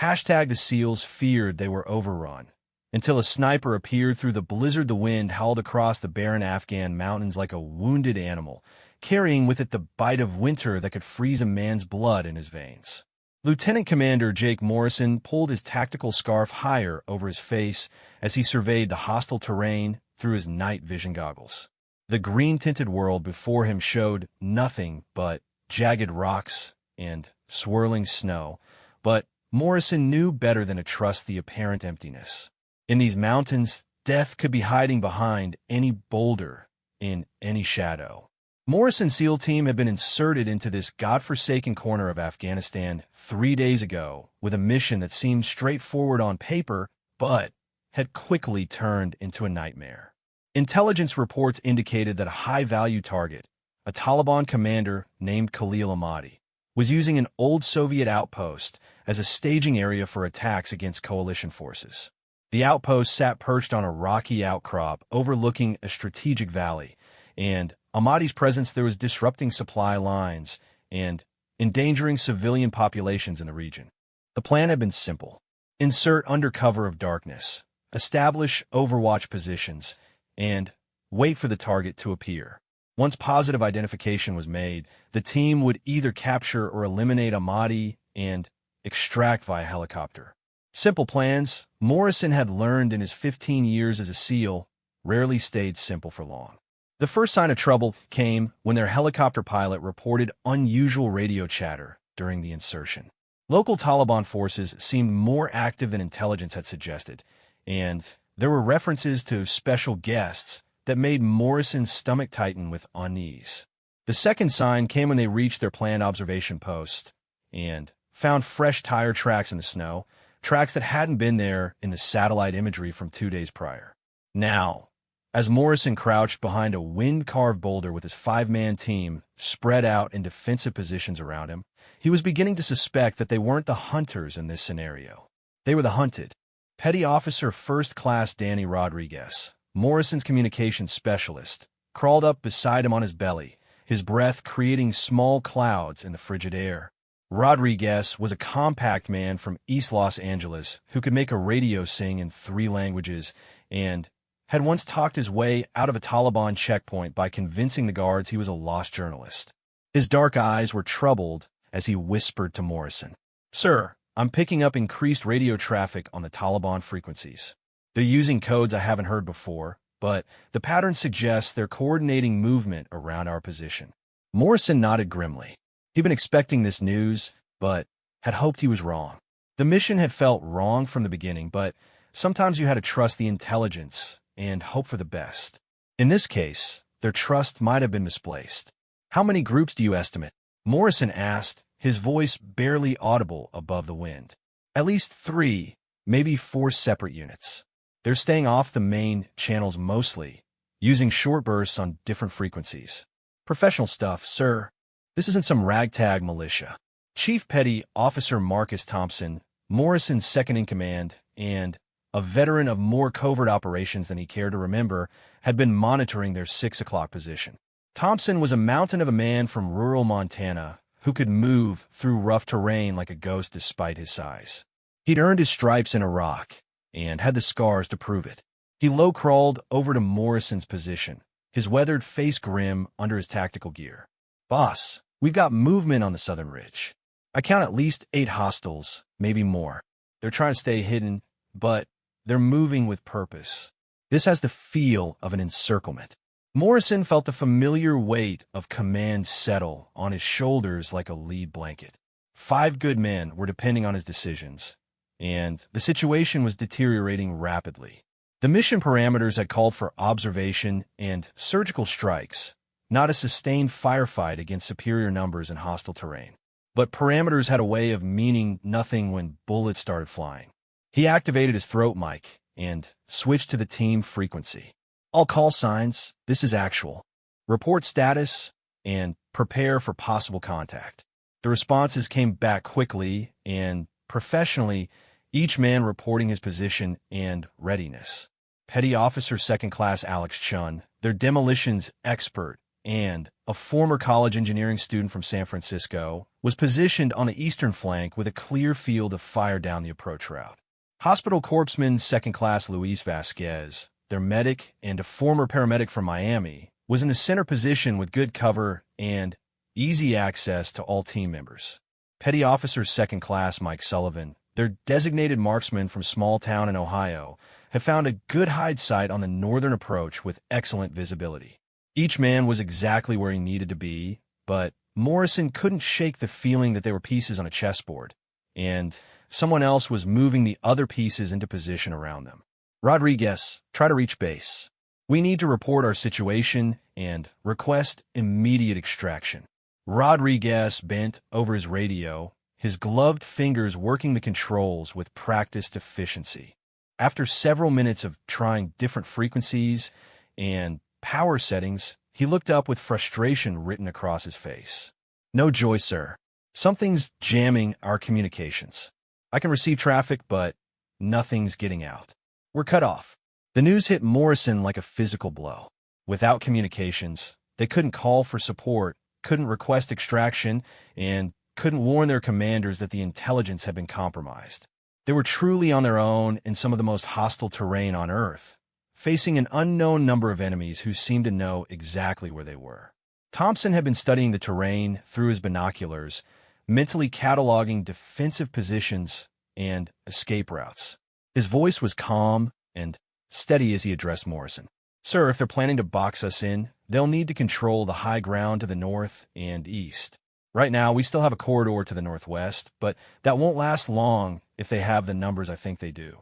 The SEALs feared they were overrun, until a sniper appeared through the blizzard. The wind howled across the barren Afghan mountains like a wounded animal, carrying with it the bite of winter that could freeze a man's blood in his veins. Lieutenant Commander Jake Morrison pulled his tactical scarf higher over his face as he surveyed the hostile terrain through his night vision goggles. The green-tinted world before him showed nothing but jagged rocks and swirling snow, but Morrison knew better than to trust the apparent emptiness. In these mountains, death could be hiding behind any boulder, in any shadow. Morrison's SEAL team had been inserted into this godforsaken corner of Afghanistan 3 days ago with a mission that seemed straightforward on paper, but had quickly turned into a nightmare. Intelligence reports indicated that a high-value target, a Taliban commander named Khalil Ahmadi, was using an old Soviet outpost as a staging area for attacks against coalition forces. The outpost sat perched on a rocky outcrop overlooking a strategic valley, and Ahmadi's presence there was disrupting supply lines and endangering civilian populations in the region. The plan had been simple. Insert under cover of darkness, establish overwatch positions, and wait for the target to appear. Once positive identification was made, the team would either capture or eliminate Ahmadi and extract via helicopter. Simple plans, Morrison had learned in his 15 years as a SEAL, rarely stayed simple for long. The first sign of trouble came when their helicopter pilot reported unusual radio chatter during the insertion. Local Taliban forces seemed more active than intelligence had suggested, and there were references to special guests that made Morrison's stomach tighten with unease. The second sign came when they reached their planned observation post and found fresh tire tracks in the snow, tracks that hadn't been there in the satellite imagery from 2 days prior. Now, as Morrison crouched behind a wind-carved boulder with his 5-man team spread out in defensive positions around him, he was beginning to suspect that they weren't the hunters in this scenario. They were the hunted. Petty Officer First Class Danny Rodriguez, Morrison's communications specialist, crawled up beside him on his belly, his breath creating small clouds in the frigid air. Rodriguez was a compact man from East Los Angeles who could make a radio sing in 3 languages and had once talked his way out of a Taliban checkpoint by convincing the guards he was a lost journalist. His dark eyes were troubled as he whispered to Morrison, "Sir, I'm picking up increased radio traffic on the Taliban frequencies. They're using codes I haven't heard before, but the pattern suggests they're coordinating movement around our position." Morrison nodded grimly. He'd been expecting this news, but had hoped he was wrong. The mission had felt wrong from the beginning, but sometimes you had to trust the intelligence and hope for the best. In this case, their trust might have been misplaced. "How many groups do you estimate?" Morrison asked, his voice barely audible above the wind. "At least 3, maybe 4 separate units. They're staying off the main channels mostly, using short bursts on different frequencies. Professional stuff, sir. This isn't some ragtag militia." Chief Petty Officer Marcus Thompson, Morrison's second-in-command, and a veteran of more covert operations than he cared to remember, had been monitoring their 6 o'clock position. Thompson was a mountain of a man from rural Montana who could move through rough terrain like a ghost despite his size. He'd earned his stripes in Iraq and had the scars to prove it. He low-crawled over to Morrison's position, his weathered face grim under his tactical gear. "Boss, we've got movement on the southern ridge. I count at least 8 hostiles, maybe more. They're trying to stay hidden, but they're moving with purpose. This has the feel of an encirclement." Morrison felt the familiar weight of command settle on his shoulders like a lead blanket. 5 good men were depending on his decisions, and the situation was deteriorating rapidly. The mission parameters had called for observation and surgical strikes, not a sustained firefight against superior numbers in hostile terrain. But parameters had a way of meaning nothing when bullets started flying. He activated his throat mic and switched to the team frequency. "All call signs, this is actual. Report status and prepare for possible contact." The responses came back quickly and professionally, each man reporting his position and readiness. Petty Officer Second Class Alex Chun, their demolitions expert, and a former college engineering student from San Francisco, was positioned on the eastern flank with a clear field of fire down the approach route. Hospital Corpsman Second Class Luis Vasquez, their medic and a former paramedic from Miami, was in the center position with good cover and easy access to all team members. Petty Officer Second Class Mike Sullivan, their designated marksman from small town in Ohio, had found a good hide site on the northern approach with excellent visibility. Each man was exactly where he needed to be, but Morrison couldn't shake the feeling that they were pieces on a chessboard, and someone else was moving the other pieces into position around them. Rodriguez, try to reach base. We need to report our situation and request immediate extraction. Rodriguez bent over his radio, his gloved fingers working the controls with practiced efficiency. After several minutes of trying different frequencies and power settings, he looked up with frustration written across his face. No joy, sir. Something's jamming our communications. I can receive traffic, but nothing's getting out. We're cut off. The news hit Morrison like a physical blow. Without communications, they couldn't call for support, couldn't request extraction, and couldn't warn their commanders that the intelligence had been compromised. They were truly on their own in some of the most hostile terrain on Earth, facing an unknown number of enemies who seemed to know exactly where they were. Thompson had been studying the terrain through his binoculars, mentally cataloging defensive positions and escape routes. His voice was calm and steady as he addressed Morrison. Sir, if they're planning to box us in, they'll need to control the high ground to the north and east. Right now, we still have a corridor to the northwest, but that won't last long if they have the numbers I think they do.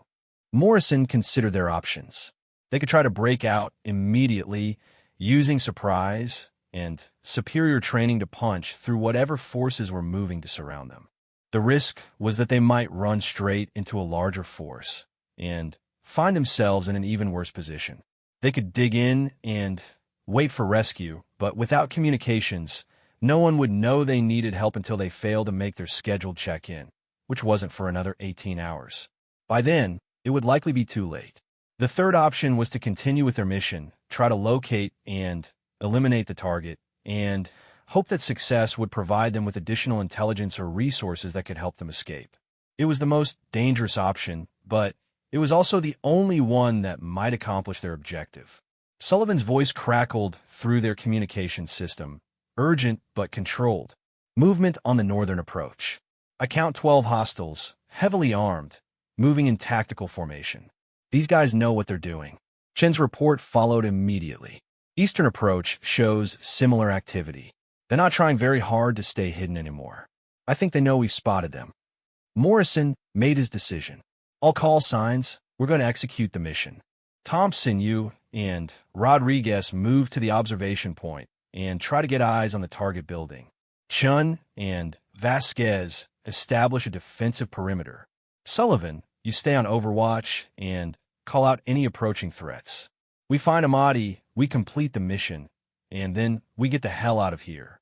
Morrison considered their options. They could try to break out immediately, using surprise and superior training to punch through whatever forces were moving to surround them. The risk was that they might run straight into a larger force and find themselves in an even worse position. They could dig in and wait for rescue, but without communications, no one would know they needed help until they failed to make their scheduled check-in, which wasn't for another 18 hours. By then, it would likely be too late. The third option was to continue with their mission, try to locate and eliminate the target, and hope that success would provide them with additional intelligence or resources that could help them escape. It was the most dangerous option, but it was also the only one that might accomplish their objective. Sullivan's voice crackled through their communication system, urgent but controlled. Movement on the northern approach. I count 12 hostiles, heavily armed, moving in tactical formation. These guys know what they're doing. Chen's report followed immediately. Eastern approach shows similar activity. They're not trying very hard to stay hidden anymore. I think they know we've spotted them. Morrison made his decision. All call signs, we're going to execute the mission. Thompson, you, and Rodriguez move to the observation point and try to get eyes on the target building. Chun and Vasquez establish a defensive perimeter. Sullivan, you stay on overwatch and call out any approaching threats. We find Amadi, we complete the mission, and then we get the hell out of here.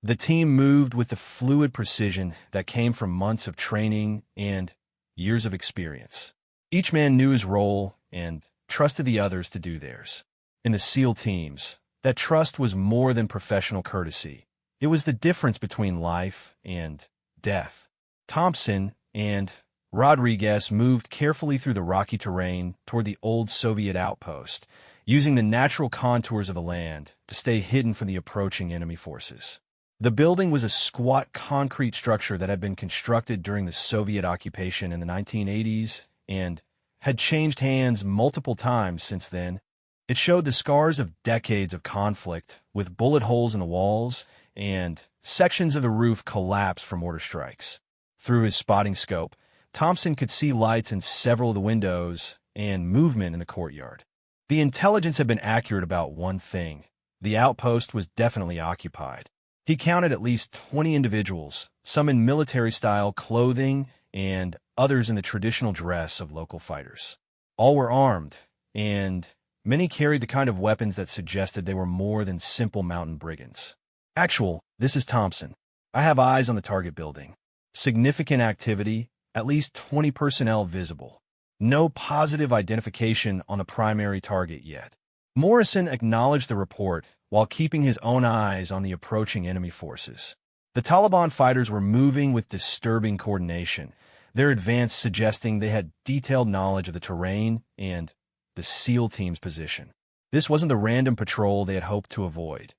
The team moved with the fluid precision that came from months of training and years of experience. Each man knew his role and trusted the others to do theirs. In the SEAL teams, that trust was more than professional courtesy. It was the difference between life and death. Thompson and Rodriguez moved carefully through the rocky terrain toward the old Soviet outpost, using the natural contours of the land to stay hidden from the approaching enemy forces. The building was a squat concrete structure that had been constructed during the Soviet occupation in the 1980s and had changed hands multiple times since then. It showed the scars of decades of conflict, with bullet holes in the walls and sections of the roof collapsed from mortar strikes. Through his spotting scope, Thompson could see lights in several of the windows and movement in the courtyard. The intelligence had been accurate about one thing. The outpost was definitely occupied. He counted at least 20 individuals, some in military-style clothing and others in the traditional dress of local fighters. All were armed, and many carried the kind of weapons that suggested they were more than simple mountain brigands. Actual, this is Thompson. I have eyes on the target building. Significant activity, at least 20 personnel visible. No positive identification on the primary target yet. Morrison acknowledged the report while keeping his own eyes on the approaching enemy forces. The Taliban fighters were moving with disturbing coordination, their advance suggesting they had detailed knowledge of the terrain and the SEAL team's position. This wasn't the random patrol they had hoped to avoid.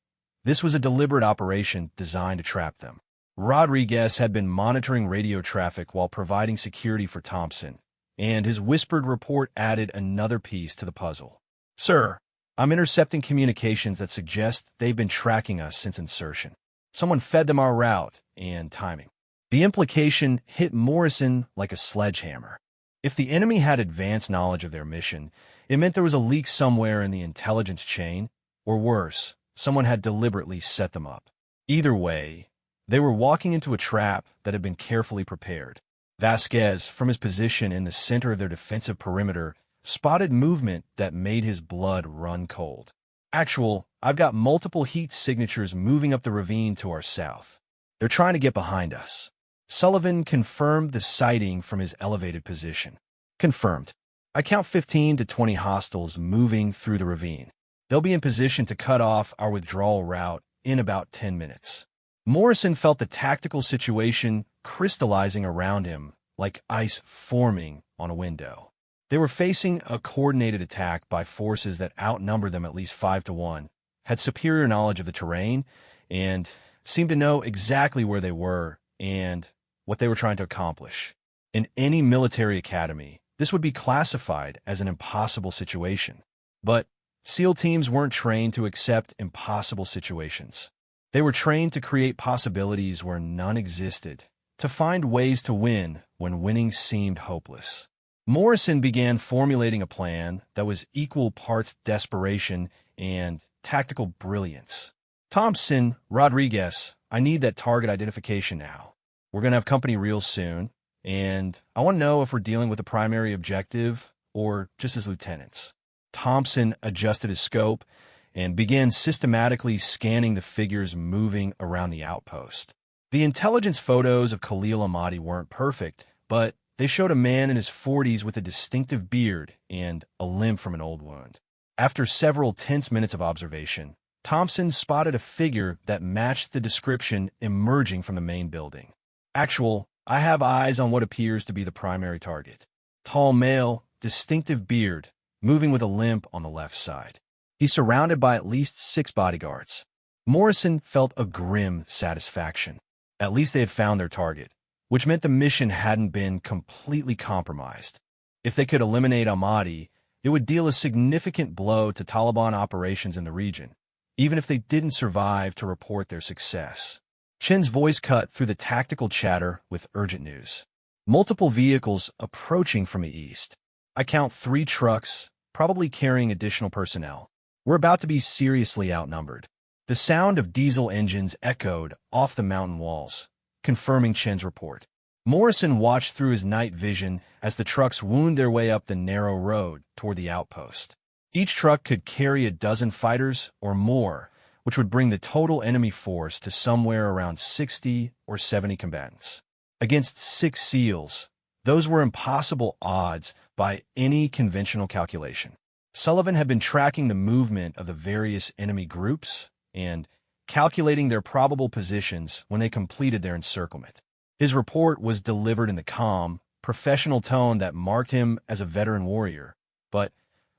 This was a deliberate operation designed to trap them. Rodriguez had been monitoring radio traffic while providing security for Thompson, and his whispered report added another piece to the puzzle. "Sir, I'm intercepting communications that suggest they've been tracking us since insertion. Someone fed them our route and timing." The implication hit Morrison like a sledgehammer. If the enemy had advanced knowledge of their mission, it meant there was a leak somewhere in the intelligence chain, or worse, someone had deliberately set them up. Either way, they were walking into a trap that had been carefully prepared. Vasquez, from his position in the center of their defensive perimeter, spotted movement that made his blood run cold. I've got multiple heat signatures moving up the ravine to our south. They're trying to get behind us." Sullivan confirmed the sighting from his elevated position. "Confirmed. I count 15 to 20 hostiles moving through the ravine. They'll be in position to cut off our withdrawal route in about 10 minutes. Morrison felt the tactical situation crystallizing around him like ice forming on a window. They were facing a coordinated attack by forces that outnumbered them at least 5 to 1, had superior knowledge of the terrain, and seemed to know exactly where they were and what they were trying to accomplish. In any military academy, this would be classified as an impossible situation. But SEAL teams weren't trained to accept impossible situations. They were trained to create possibilities where none existed, to find ways to win when winning seemed hopeless. Morrison began formulating a plan that was equal parts desperation and tactical brilliance. "Thompson, Rodriguez, I need that target identification now. We're going to have company real soon, and I want to know if we're dealing with a primary objective or just as lieutenants." Thompson adjusted his scope and began systematically scanning the figures moving around the outpost. The intelligence photos of Khalil Ahmadi weren't perfect, but they showed a man in his 40s with a distinctive beard and a limp from an old wound. After several tense minutes of observation, Thompson spotted a figure that matched the description emerging from the main building. I have eyes on what appears to be the primary target. Tall male, distinctive beard, moving with a limp on the left side. He's surrounded by at least 6 bodyguards. Morrison felt a grim satisfaction. At least they had found their target, which meant the mission hadn't been completely compromised. If they could eliminate Ahmadi, it would deal a significant blow to Taliban operations in the region, even if they didn't survive to report their success. Chin's voice cut through the tactical chatter with urgent news. "Multiple vehicles approaching from the east. I count 3 trucks, probably carrying additional personnel. We're about to be seriously outnumbered." The sound of diesel engines echoed off the mountain walls, confirming Chin's report. Morrison watched through his night vision as the trucks wound their way up the narrow road toward the outpost. Each truck could carry a dozen fighters or more, which would bring the total enemy force to somewhere around 60 or 70 combatants. Against 6 SEALs, those were impossible odds by any conventional calculation. Sullivan had been tracking the movement of the various enemy groups and calculating their probable positions when they completed their encirclement. His report was delivered in the calm, professional tone that marked him as a veteran warrior, but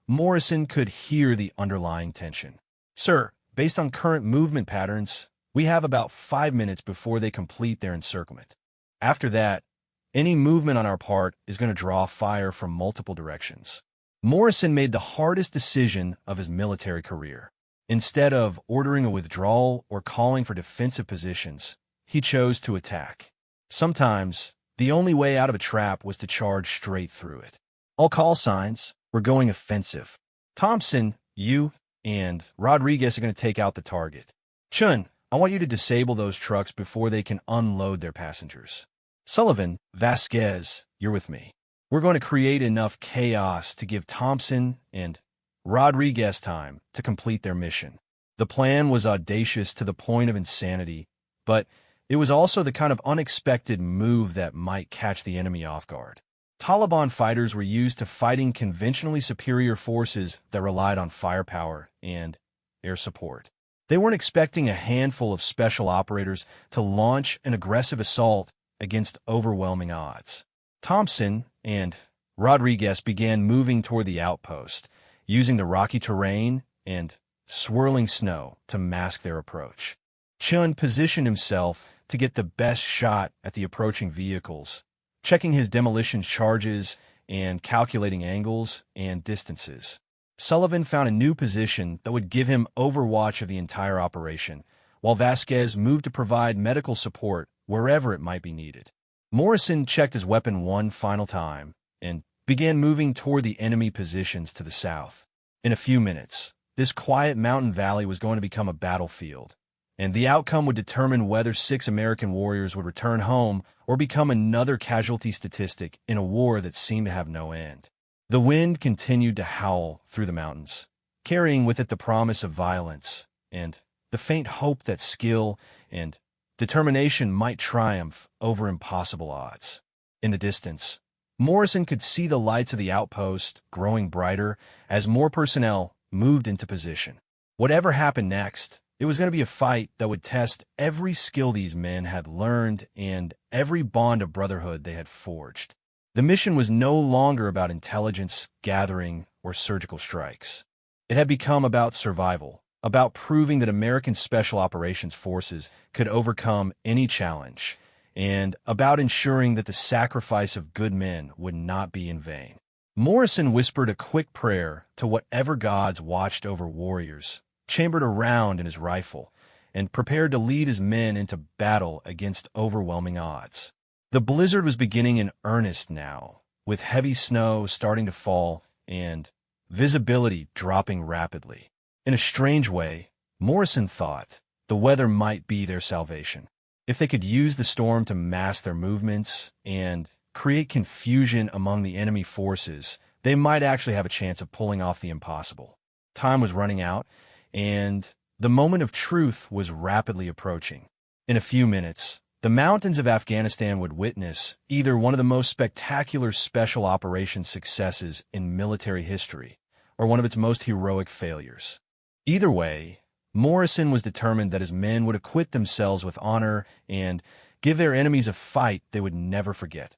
Morrison could hear the underlying tension. "Sir, based on current movement patterns, we have about 5 minutes before they complete their encirclement. After that, any movement on our part is going to draw fire from multiple directions." Morrison made the hardest decision of his military career. Instead of ordering a withdrawal or calling for defensive positions, he chose to attack. Sometimes, the only way out of a trap was to charge straight through it. "All call signs, we're going offensive. Thompson, you and Rodriguez are going to take out the target. Chun, I want you to disable those trucks before they can unload their passengers. Sullivan, Vasquez, you're with me. We're going to create enough chaos to give Thompson and Rodriguez time to complete their mission." The plan was audacious to the point of insanity, but it was also the kind of unexpected move that might catch the enemy off guard. Taliban fighters were used to fighting conventionally superior forces that relied on firepower and air support. They weren't expecting a handful of special operators to launch an aggressive assault against overwhelming odds. Thompson and Rodriguez began moving toward the outpost, using the rocky terrain and swirling snow to mask their approach. Chun positioned himself to get the best shot at the approaching vehicles, checking his demolition charges and calculating angles and distances. Sullivan found a new position that would give him overwatch of the entire operation, while Vasquez moved to provide medical support wherever it might be needed. Morrison checked his weapon one final time and began moving toward the enemy positions to the south. In a few minutes, this quiet mountain valley was going to become a battlefield, and the outcome would determine whether 6 American warriors would return home or become another casualty statistic in a war that seemed to have no end. The wind continued to howl through the mountains, carrying with it the promise of violence and the faint hope that skill and determination might triumph over impossible odds. In the distance, Morrison could see the lights of the outpost growing brighter as more personnel moved into position. Whatever happened next, it was going to be a fight that would test every skill these men had learned and every bond of brotherhood they had forged. The mission was no longer about intelligence gathering or surgical strikes. It had become about survival, about proving that American Special Operations Forces could overcome any challenge, and about ensuring that the sacrifice of good men would not be in vain. Morrison whispered a quick prayer to whatever gods watched over warriors, chambered a round in his rifle, and prepared to lead his men into battle against overwhelming odds. The blizzard was beginning in earnest now, with heavy snow starting to fall and visibility dropping rapidly. In a strange way, Morrison thought the weather might be their salvation. If they could use the storm to mask their movements and create confusion among the enemy forces, they might actually have a chance of pulling off the impossible. Time was running out, and the moment of truth was rapidly approaching. In a few minutes, the mountains of Afghanistan would witness either one of the most spectacular special operations successes in military history or one of its most heroic failures. Either way, Morrison was determined that his men would acquit themselves with honor and give their enemies a fight they would never forget.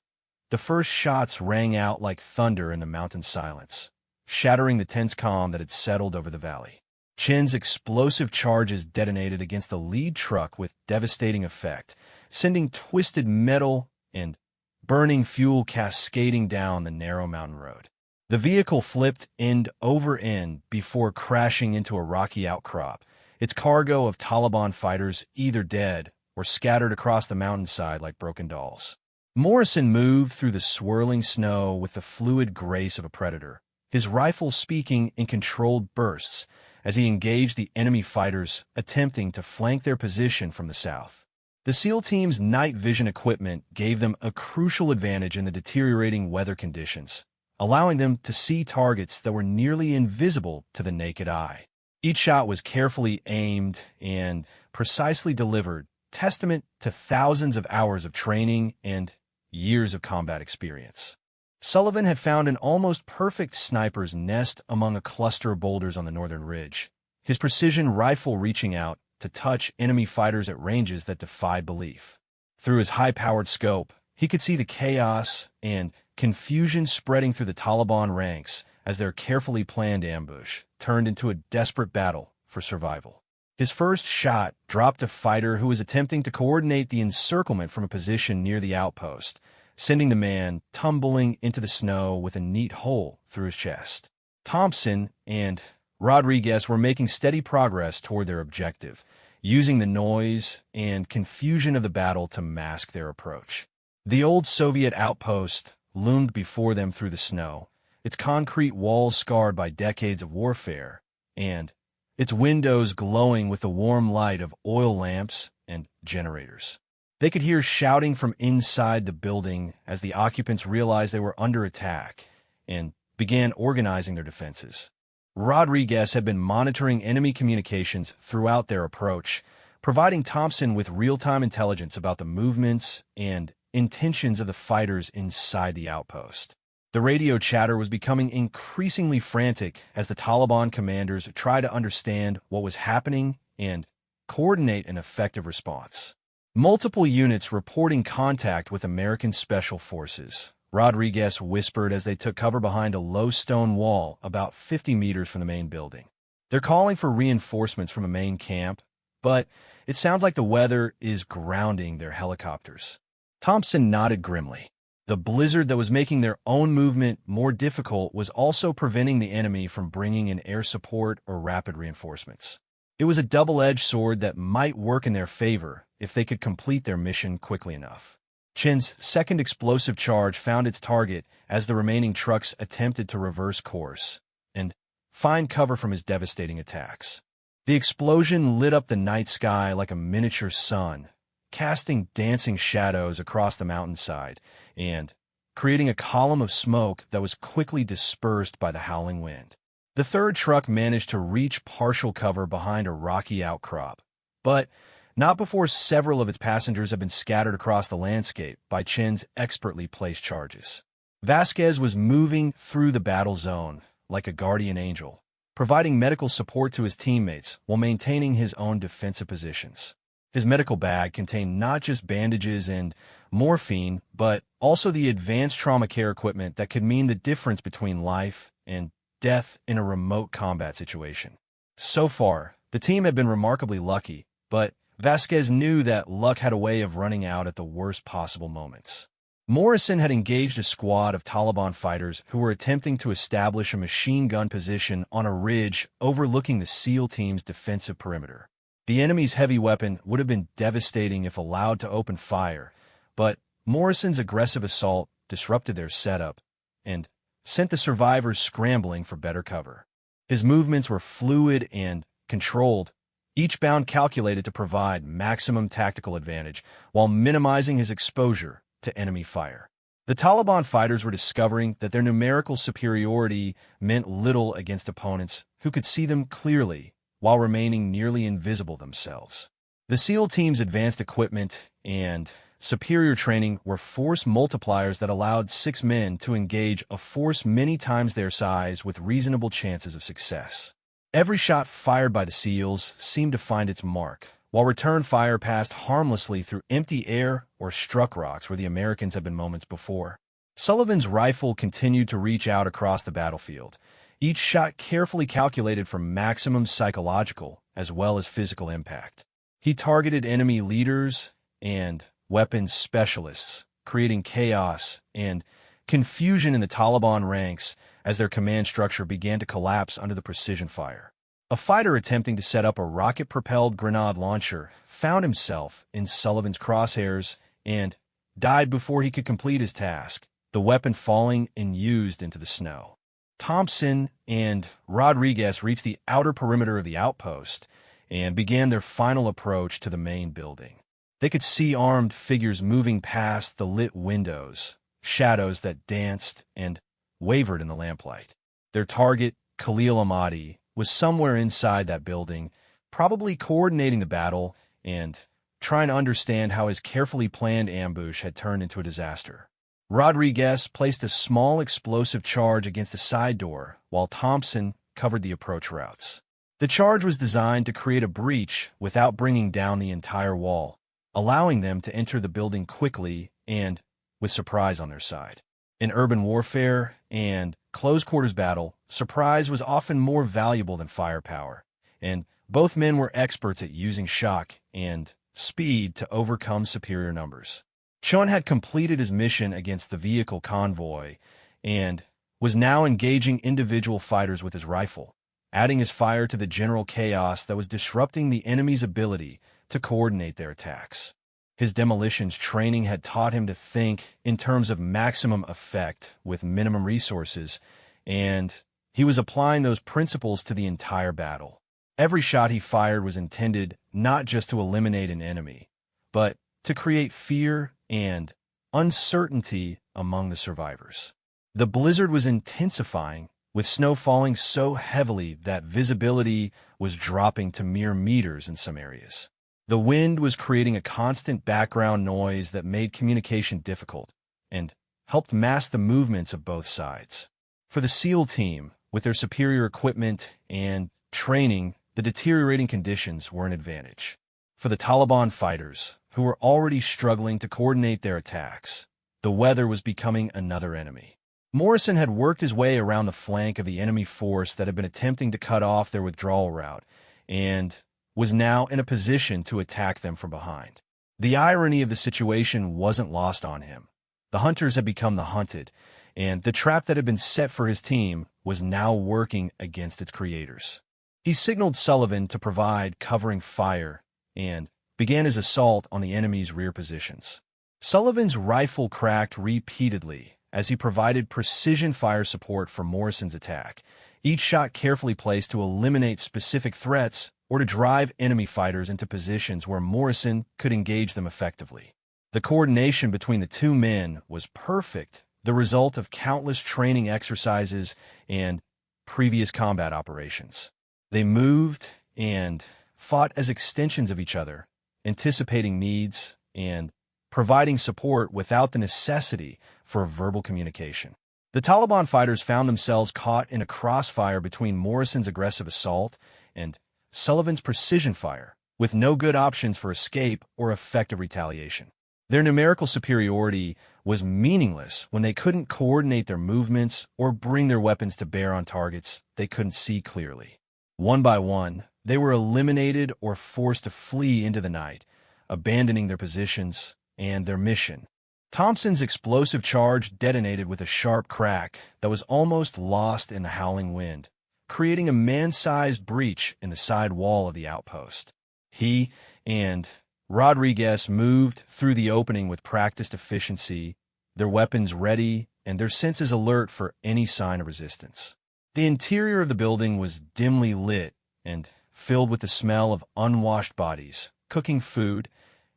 The first shots rang out like thunder in the mountain silence, shattering the tense calm that had settled over the valley. Chin's explosive charges detonated against the lead truck with devastating effect, sending twisted metal and burning fuel cascading down the narrow mountain road. The vehicle flipped end over end before crashing into a rocky outcrop, its cargo of Taliban fighters either dead or scattered across the mountainside like broken dolls. Morrison moved through the swirling snow with the fluid grace of a predator, his rifle speaking in controlled bursts as he engaged the enemy fighters attempting to flank their position from the south. The SEAL team's night vision equipment gave them a crucial advantage in the deteriorating weather conditions, allowing them to see targets that were nearly invisible to the naked eye. Each shot was carefully aimed and precisely delivered, testament to thousands of hours of training and years of combat experience. Sullivan had found an almost perfect sniper's nest among a cluster of boulders on the northern ridge, his precision rifle reaching out to touch enemy fighters at ranges that defied belief. Through his high-powered scope, he could see the chaos and confusion spreading through the Taliban ranks as their carefully planned ambush turned into a desperate battle for survival. His first shot dropped a fighter who was attempting to coordinate the encirclement from a position near the outpost, sending the man tumbling into the snow with a neat hole through his chest. Thompson and Rodriguez were making steady progress toward their objective, using the noise and confusion of the battle to mask their approach. The old Soviet outpost loomed before them through the snow, its concrete walls scarred by decades of warfare, and its windows glowing with the warm light of oil lamps and generators. They could hear shouting from inside the building as the occupants realized they were under attack and began organizing their defenses. Rodriguez had been monitoring enemy communications throughout their approach, providing Thompson with real-time intelligence about the movements and intentions of the fighters inside the outpost. The radio chatter was becoming increasingly frantic as the Taliban commanders tried to understand what was happening and coordinate an effective response. Multiple units reporting contact with American Special Forces, Rodriguez whispered as they took cover behind a low stone wall about 50 meters from the main building. They're calling for reinforcements from a main camp, but it sounds like the weather is grounding their helicopters. Thompson nodded grimly. The blizzard that was making their own movement more difficult was also preventing the enemy from bringing in air support or rapid reinforcements. It was a double-edged sword that might work in their favor if they could complete their mission quickly enough. Chen's second explosive charge found its target as the remaining trucks attempted to reverse course and find cover from his devastating attacks. The explosion lit up the night sky like a miniature sun, casting dancing shadows across the mountainside and creating a column of smoke that was quickly dispersed by the howling wind. The third truck managed to reach partial cover behind a rocky outcrop, but not before several of its passengers had been scattered across the landscape by Chen's expertly placed charges. Vasquez was moving through the battle zone like a guardian angel, providing medical support to his teammates while maintaining his own defensive positions. His medical bag contained not just bandages and morphine, but also the advanced trauma care equipment that could mean the difference between life and death in a remote combat situation. So far, the team had been remarkably lucky, but Vasquez knew that luck had a way of running out at the worst possible moments. Morrison had engaged a squad of Taliban fighters who were attempting to establish a machine gun position on a ridge overlooking the SEAL team's defensive perimeter. The enemy's heavy weapon would have been devastating if allowed to open fire, but Morrison's aggressive assault disrupted their setup and sent the survivors scrambling for better cover. His movements were fluid and controlled, each bound calculated to provide maximum tactical advantage while minimizing his exposure to enemy fire. The Taliban fighters were discovering that their numerical superiority meant little against opponents who could see them clearly while remaining nearly invisible themselves. The SEAL team's advanced equipment and superior training were force multipliers that allowed 6 men to engage a force many times their size with reasonable chances of success. Every shot fired by the SEALs seemed to find its mark, while return fire passed harmlessly through empty air or struck rocks where the Americans had been moments before. Sullivan's rifle continued to reach out across the battlefield, each shot carefully calculated for maximum psychological as well as physical impact. He targeted enemy leaders and weapons specialists, creating chaos and confusion in the Taliban ranks as their command structure began to collapse under the precision fire. A fighter attempting to set up a rocket-propelled grenade launcher found himself in Sullivan's crosshairs and died before he could complete his task, the weapon falling and used into the snow. Thompson and Rodriguez reached the outer perimeter of the outpost and began their final approach to the main building. They could see armed figures moving past the lit windows, shadows that danced and wavered in the lamplight. Their target, Khalil Ahmadi, was somewhere inside that building, probably coordinating the battle and trying to understand how his carefully planned ambush had turned into a disaster. Rodriguez placed a small explosive charge against the side door, while Thompson covered the approach routes. The charge was designed to create a breach without bringing down the entire wall, allowing them to enter the building quickly and with surprise on their side. In urban warfare and close-quarters battle, surprise was often more valuable than firepower, and both men were experts at using shock and speed to overcome superior numbers. Chun had completed his mission against the vehicle convoy and was now engaging individual fighters with his rifle, adding his fire to the general chaos that was disrupting the enemy's ability to coordinate their attacks. His demolitions training had taught him to think in terms of maximum effect with minimum resources, and he was applying those principles to the entire battle. Every shot he fired was intended not just to eliminate an enemy, but to create fear and uncertainty among the survivors. The blizzard was intensifying, with snow falling so heavily that visibility was dropping to mere meters in some areas. The wind was creating a constant background noise that made communication difficult and helped mask the movements of both sides. For the SEAL team, with their superior equipment and training, the deteriorating conditions were an advantage. For the Taliban fighters, who were already struggling to coordinate their attacks, the weather was becoming another enemy. Morrison had worked his way around the flank of the enemy force that had been attempting to cut off their withdrawal route, and was now in a position to attack them from behind. The irony of the situation wasn't lost on him. The hunters had become the hunted, and the trap that had been set for his team was now working against its creators. He signaled Sullivan to provide covering fire and began his assault on the enemy's rear positions. Sullivan's rifle cracked repeatedly as he provided precision fire support for Morrison's attack, each shot carefully placed to eliminate specific threats or to drive enemy fighters into positions where Morrison could engage them effectively. The coordination between the two men was perfect, the result of countless training exercises and previous combat operations. They moved and fought as extensions of each other, anticipating needs and providing support without the necessity for verbal communication. The Taliban fighters found themselves caught in a crossfire between Morrison's aggressive assault and Sullivan's precision fire, with no good options for escape or effective retaliation. Their numerical superiority was meaningless when they couldn't coordinate their movements or bring their weapons to bear on targets they couldn't see clearly. One by one, they were eliminated or forced to flee into the night, abandoning their positions and their mission. Thompson's explosive charge detonated with a sharp crack that was almost lost in the howling wind, creating a man-sized breach in the side wall of the outpost. He and Rodriguez moved through the opening with practiced efficiency, their weapons ready and their senses alert for any sign of resistance. The interior of the building was dimly lit and filled with the smell of unwashed bodies, cooking food,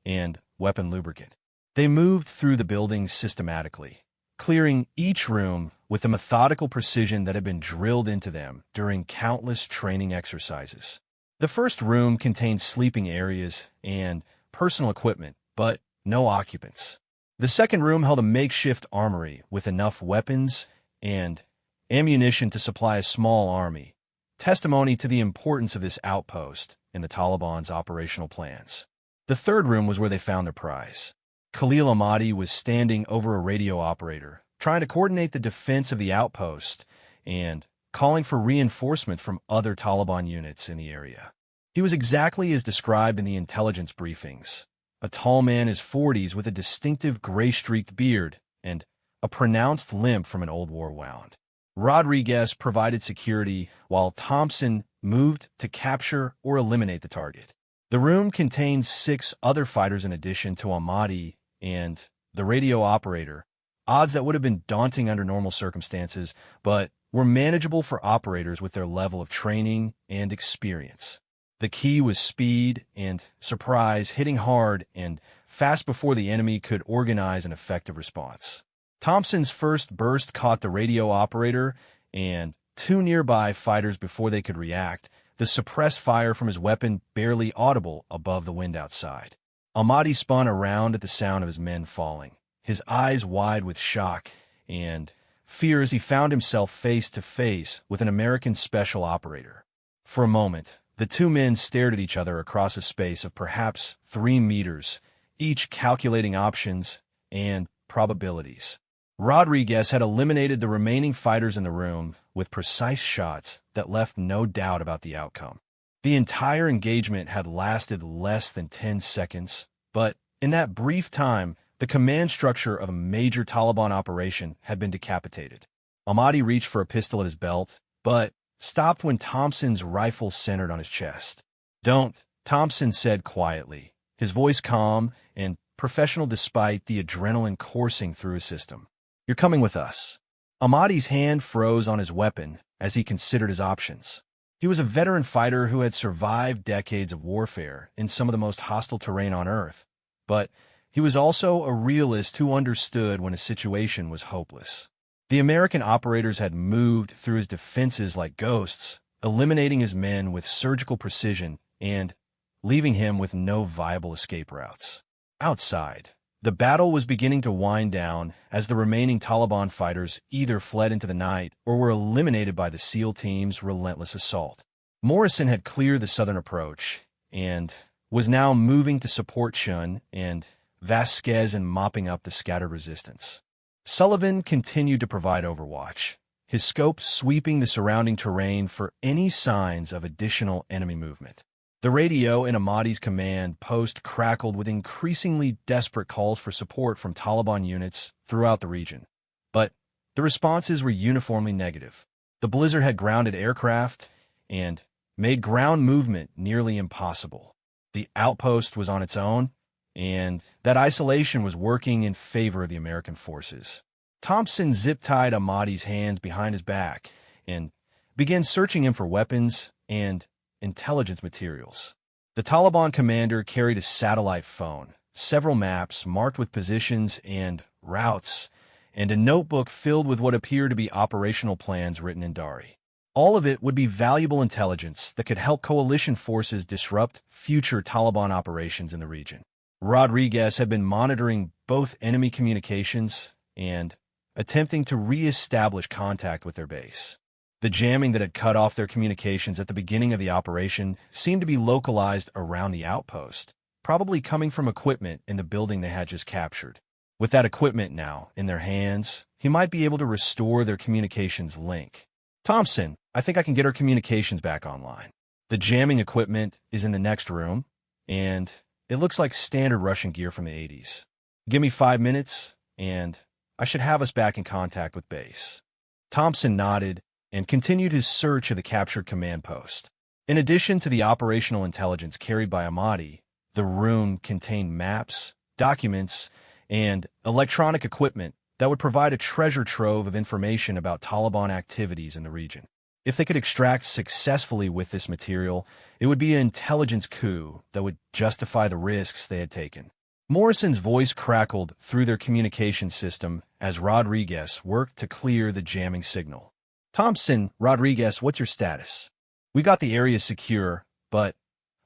and weapon lubricant. They moved through the building systematically, clearing each room with the methodical precision that had been drilled into them during countless training exercises. The first room contained sleeping areas and personal equipment, but no occupants. The second room held a makeshift armory with enough weapons and ammunition to supply a small army, testimony to the importance of this outpost in the Taliban's operational plans. The third room was where they found their prize. Khalil Ahmadi was standing over a radio operator, trying to coordinate the defense of the outpost and calling for reinforcement from other Taliban units in the area. He was exactly as described in the intelligence briefings, a tall man in his 40s with a distinctive gray-streaked beard and a pronounced limp from an old war wound. Rodriguez provided security while Thompson moved to capture or eliminate the target. The room contained 6 other fighters in addition to Ahmadi and the radio operator, odds that would have been daunting under normal circumstances, but were manageable for operators with their level of training and experience. The key was speed and surprise, hitting hard and fast before the enemy could organize an effective response. Thompson's first burst caught the radio operator and 2 nearby fighters before they could react, the suppressed fire from his weapon barely audible above the wind outside. Ahmadi spun around at the sound of his men falling, his eyes wide with shock and fear as he found himself face to face with an American special operator. For a moment, the 2 men stared at each other across a space of perhaps 3 meters, each calculating options and probabilities. Rodriguez had eliminated the remaining fighters in the room with precise shots that left no doubt about the outcome. The entire engagement had lasted less than 10 seconds, but in that brief time, the command structure of a major Taliban operation had been decapitated. Ahmadi reached for a pistol at his belt, but stopped when Thompson's rifle centered on his chest. "Don't," Thompson said quietly, his voice calm and professional despite the adrenaline coursing through his system. "You're coming with us." Ahmadi's hand froze on his weapon as he considered his options. He was a veteran fighter who had survived decades of warfare in some of the most hostile terrain on Earth, but he was also a realist who understood when a situation was hopeless. The American operators had moved through his defenses like ghosts, eliminating his men with surgical precision and leaving him with no viable escape routes. Outside, the battle was beginning to wind down as the remaining Taliban fighters either fled into the night or were eliminated by the SEAL team's relentless assault. Morrison had cleared the southern approach and was now moving to support Chun and Vasquez in mopping up the scattered resistance. Sullivan continued to provide overwatch, his scope sweeping the surrounding terrain for any signs of additional enemy movement. The radio in Ahmadi's command post crackled with increasingly desperate calls for support from Taliban units throughout the region. But the responses were uniformly negative. The blizzard had grounded aircraft and made ground movement nearly impossible. The outpost was on its own, and that isolation was working in favor of the American forces. Thompson zip-tied Ahmadi's hands behind his back and began searching him for weapons and intelligence materials. The Taliban commander carried a satellite phone, several maps marked with positions and routes, and a notebook filled with what appeared to be operational plans written in Dari. All of it would be valuable intelligence that could help coalition forces disrupt future Taliban operations in the region. Rodriguez had been monitoring both enemy communications and attempting to re-establish contact with their base. The jamming that had cut off their communications at the beginning of the operation seemed to be localized around the outpost, probably coming from equipment in the building they had just captured. With that equipment now in their hands, he might be able to restore their communications link. Thompson, I think I can get our communications back online. The jamming equipment is in the next room, and it looks like standard Russian gear from the 80s. Give me 5 minutes, and I should have us back in contact with base. Thompson nodded and continued his search of the captured command post. In addition to the operational intelligence carried by Ahmadi, the room contained maps, documents, and electronic equipment that would provide a treasure trove of information about Taliban activities in the region. If they could extract successfully with this material, it would be an intelligence coup that would justify the risks they had taken. Morrison's voice crackled through their communication system as Rodriguez worked to clear the jamming signal. Thompson, Rodriguez, what's your status? We got the area secure, but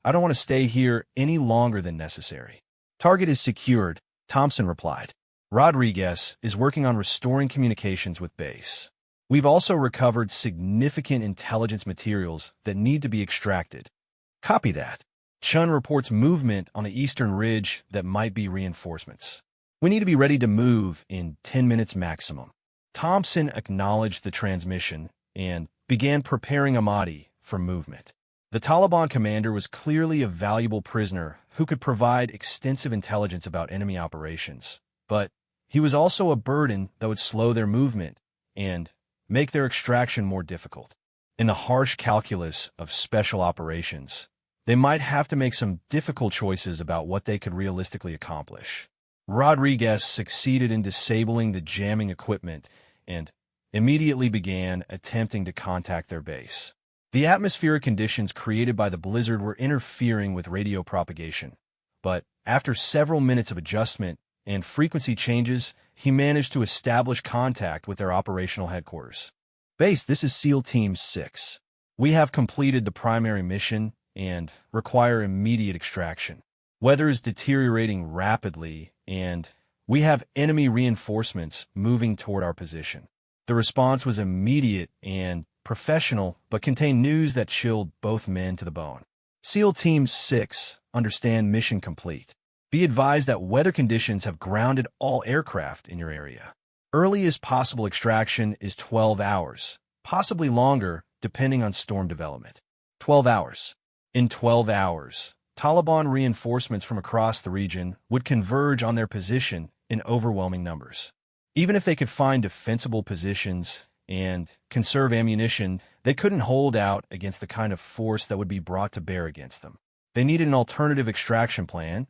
I don't want to stay here any longer than necessary. Target is secured, Thompson replied. Rodriguez is working on restoring communications with base. We've also recovered significant intelligence materials that need to be extracted. Copy that. Chun reports movement on the eastern ridge that might be reinforcements. We need to be ready to move in 10 minutes maximum. Thompson acknowledged the transmission and began preparing Ahmadi for movement. The Taliban commander was clearly a valuable prisoner who could provide extensive intelligence about enemy operations, but he was also a burden that would slow their movement and make their extraction more difficult. In the harsh calculus of special operations, they might have to make some difficult choices about what they could realistically accomplish. Rodriguez succeeded in disabling the jamming equipment and immediately began attempting to contact their base. The atmospheric conditions created by the blizzard were interfering with radio propagation, but after several minutes of adjustment and frequency changes, he managed to establish contact with their operational headquarters. Base, this is SEAL Team 6. We have completed the primary mission and require immediate extraction. Weather is deteriorating rapidly, and we have enemy reinforcements moving toward our position. The response was immediate and professional, but contained news that chilled both men to the bone. SEAL Team 6, understand mission complete. Be advised that weather conditions have grounded all aircraft in your area. Earliest possible extraction is 12 hours, possibly longer depending on storm development. 12 hours. In 12 hours, Taliban reinforcements from across the region would converge on their position in overwhelming numbers. Even if they could find defensible positions and conserve ammunition, they couldn't hold out against the kind of force that would be brought to bear against them. They needed an alternative extraction plan,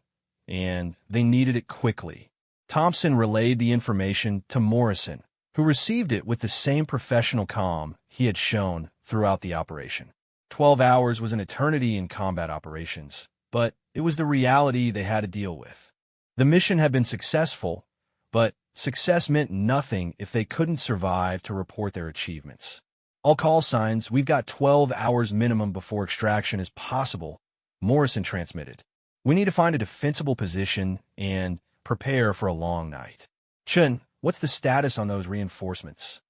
and they needed it quickly. Thompson relayed the information to Morrison, who received it with the same professional calm he had shown throughout the operation. 12 hours was an eternity in combat operations, but it was the reality they had to deal with. The mission had been successful, but success meant nothing if they couldn't survive to report their achievements. All call signs, we've got 12 hours minimum before extraction is possible, Morrison transmitted. We need to find a defensible position and prepare for a long night. Chun, what's the status on those reinforcements?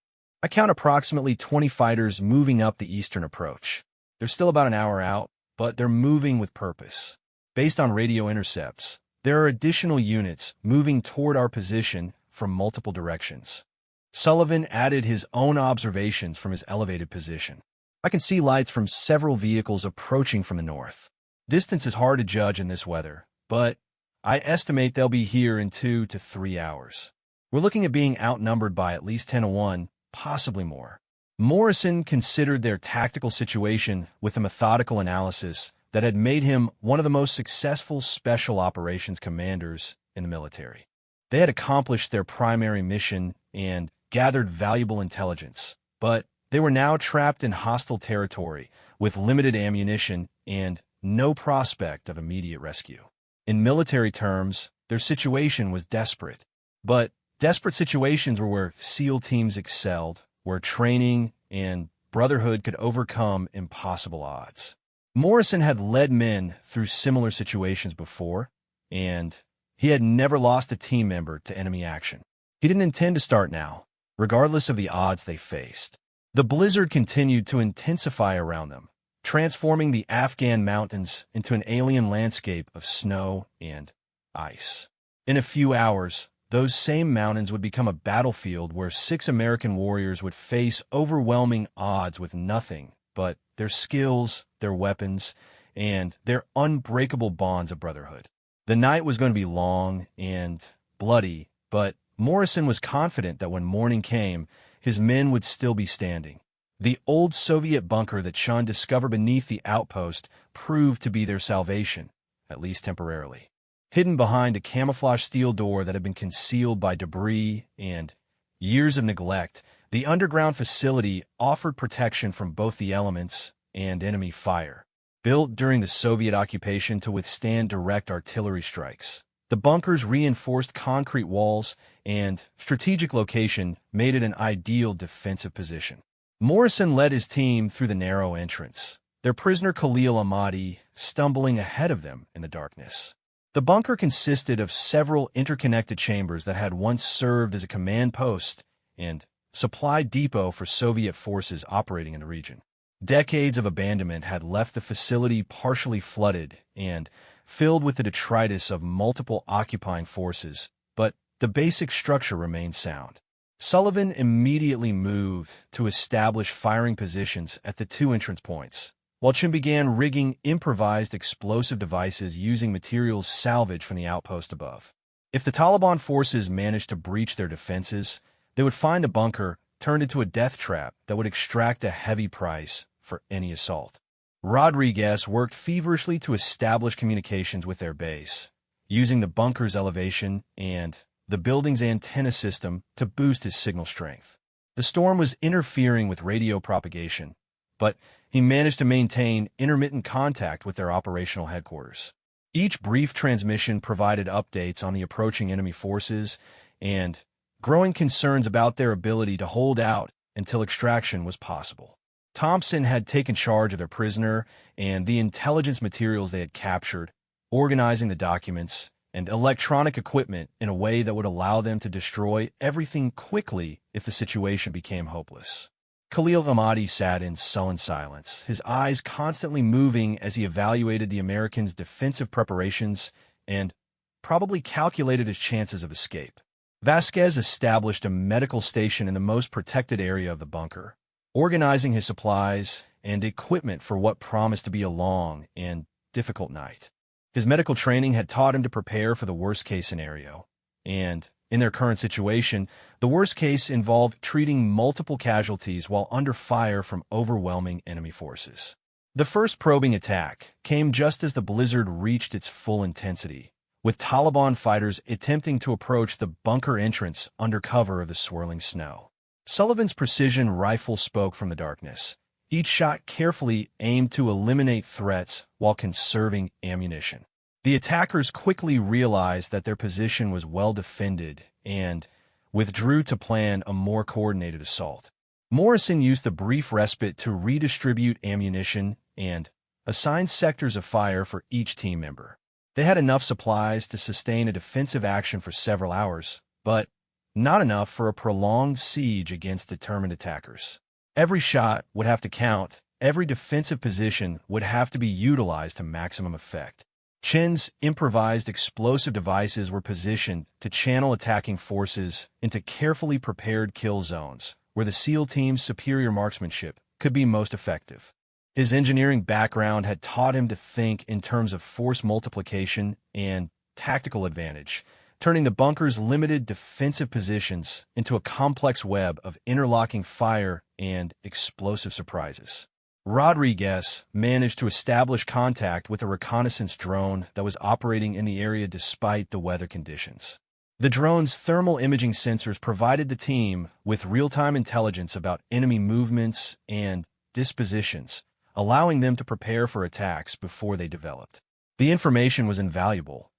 I count approximately 20 fighters moving up the eastern approach. They're still about an hour out, but they're moving with purpose. Based on radio intercepts, there are additional units moving toward our position from multiple directions. Sullivan added his own observations from his elevated position. I can see lights from several vehicles approaching from the north. Distance is hard to judge in this weather, but I estimate they'll be here in 2 to 3 hours. We're looking at being outnumbered by at least 10 to 1, possibly more. Morrison considered their tactical situation with a methodical analysis that had made him one of the most successful special operations commanders in the military. They had accomplished their primary mission and gathered valuable intelligence, but they were now trapped in hostile territory with limited ammunition and no prospect of immediate rescue. In military terms, their situation was desperate, but desperate situations were where SEAL teams excelled, where training and brotherhood could overcome impossible odds. Morrison had led men through similar situations before, and he had never lost a team member to enemy action. He didn't intend to start now, regardless of the odds they faced. The blizzard continued to intensify around them, transforming the Afghan mountains into an alien landscape of snow and ice. In a few hours, those same mountains would become a battlefield where 6 American warriors would face overwhelming odds with nothing but their skills, their weapons, and their unbreakable bonds of brotherhood. The night was going to be long and bloody, but Morrison was confident that when morning came, his men would still be standing. The old Soviet bunker that Sean discovered beneath the outpost proved to be their salvation, at least temporarily. Hidden behind a camouflage steel door that had been concealed by debris and years of neglect, the underground facility offered protection from both the elements and enemy fire. Built during the Soviet occupation to withstand direct artillery strikes, the bunker's reinforced concrete walls and strategic location made it an ideal defensive position. Morrison led his team through the narrow entrance, their prisoner Khalil Ahmadi stumbling ahead of them in the darkness. The bunker consisted of several interconnected chambers that had once served as a command post and supply depot for Soviet forces operating in the region. Decades of abandonment had left the facility partially flooded and filled with the detritus of multiple occupying forces, but the basic structure remained sound. Sullivan immediately moved to establish firing positions at the 2 entrance points, while Chin began rigging improvised explosive devices using materials salvaged from the outpost above. If the Taliban forces managed to breach their defenses, they would find the bunker turned into a death trap that would extract a heavy price for any assault. Rodriguez worked feverishly to establish communications with their base, using the bunker's elevation and the building's antenna system to boost his signal strength. The storm was interfering with radio propagation, but he managed to maintain intermittent contact with their operational headquarters. Each brief transmission provided updates on the approaching enemy forces and growing concerns about their ability to hold out until extraction was possible. Thompson had taken charge of their prisoner and the intelligence materials they had captured, organizing the documents and electronic equipment in a way that would allow them to destroy everything quickly if the situation became hopeless. Khalil Ahmadi sat in sullen silence, his eyes constantly moving as he evaluated the Americans' defensive preparations and probably calculated his chances of escape. Vasquez established a medical station in the most protected area of the bunker, organizing his supplies and equipment for what promised to be a long and difficult night. His medical training had taught him to prepare for the worst-case scenario, and in their current situation, the worst case involved treating multiple casualties while under fire from overwhelming enemy forces. The first probing attack came just as the blizzard reached its full intensity, with Taliban fighters attempting to approach the bunker entrance under cover of the swirling snow. Sullivan's precision rifle spoke from the darkness, each shot carefully aimed to eliminate threats while conserving ammunition. The attackers quickly realized that their position was well defended and withdrew to plan a more coordinated assault. Morrison used the brief respite to redistribute ammunition and assign sectors of fire for each team member. They had enough supplies to sustain a defensive action for several hours, but not enough for a prolonged siege against determined attackers. Every shot would have to count, every defensive position would have to be utilized to maximum effect. Chen's improvised explosive devices were positioned to channel attacking forces into carefully prepared kill zones, where the SEAL team's superior marksmanship could be most effective. His engineering background had taught him to think in terms of force multiplication and tactical advantage, turning the bunker's limited defensive positions into a complex web of interlocking fire and explosive surprises. Rodriguez managed to establish contact with a reconnaissance drone that was operating in the area despite the weather conditions. The drone's thermal imaging sensors provided the team with real-time intelligence about enemy movements and dispositions, allowing them to prepare for attacks before they developed. The information was invaluable,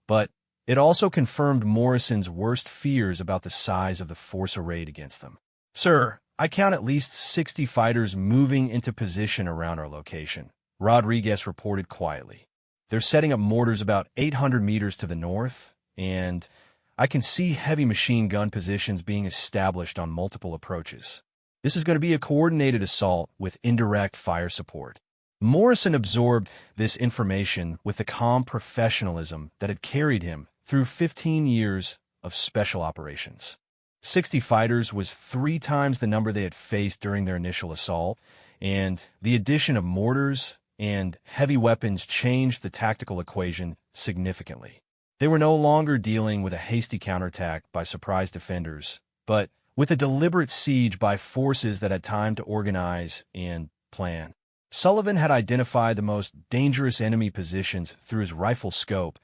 but it also confirmed Morrison's worst fears about the size of the force arrayed against them. "Sir, I count at least 60 fighters moving into position around our location," Rodriguez reported quietly. "They're setting up mortars about 800 meters to the north, and I can see heavy machine gun positions being established on multiple approaches. This is going to be a coordinated assault with indirect fire support." Morrison absorbed this information with the calm professionalism that had carried him through 15 years of special operations. 60 fighters was 3 times the number they had faced during their initial assault, and the addition of mortars and heavy weapons changed the tactical equation significantly. They were no longer dealing with a hasty counterattack by surprise defenders, but with a deliberate siege by forces that had time to organize and plan. Sullivan had identified the most dangerous enemy positions through his rifle scope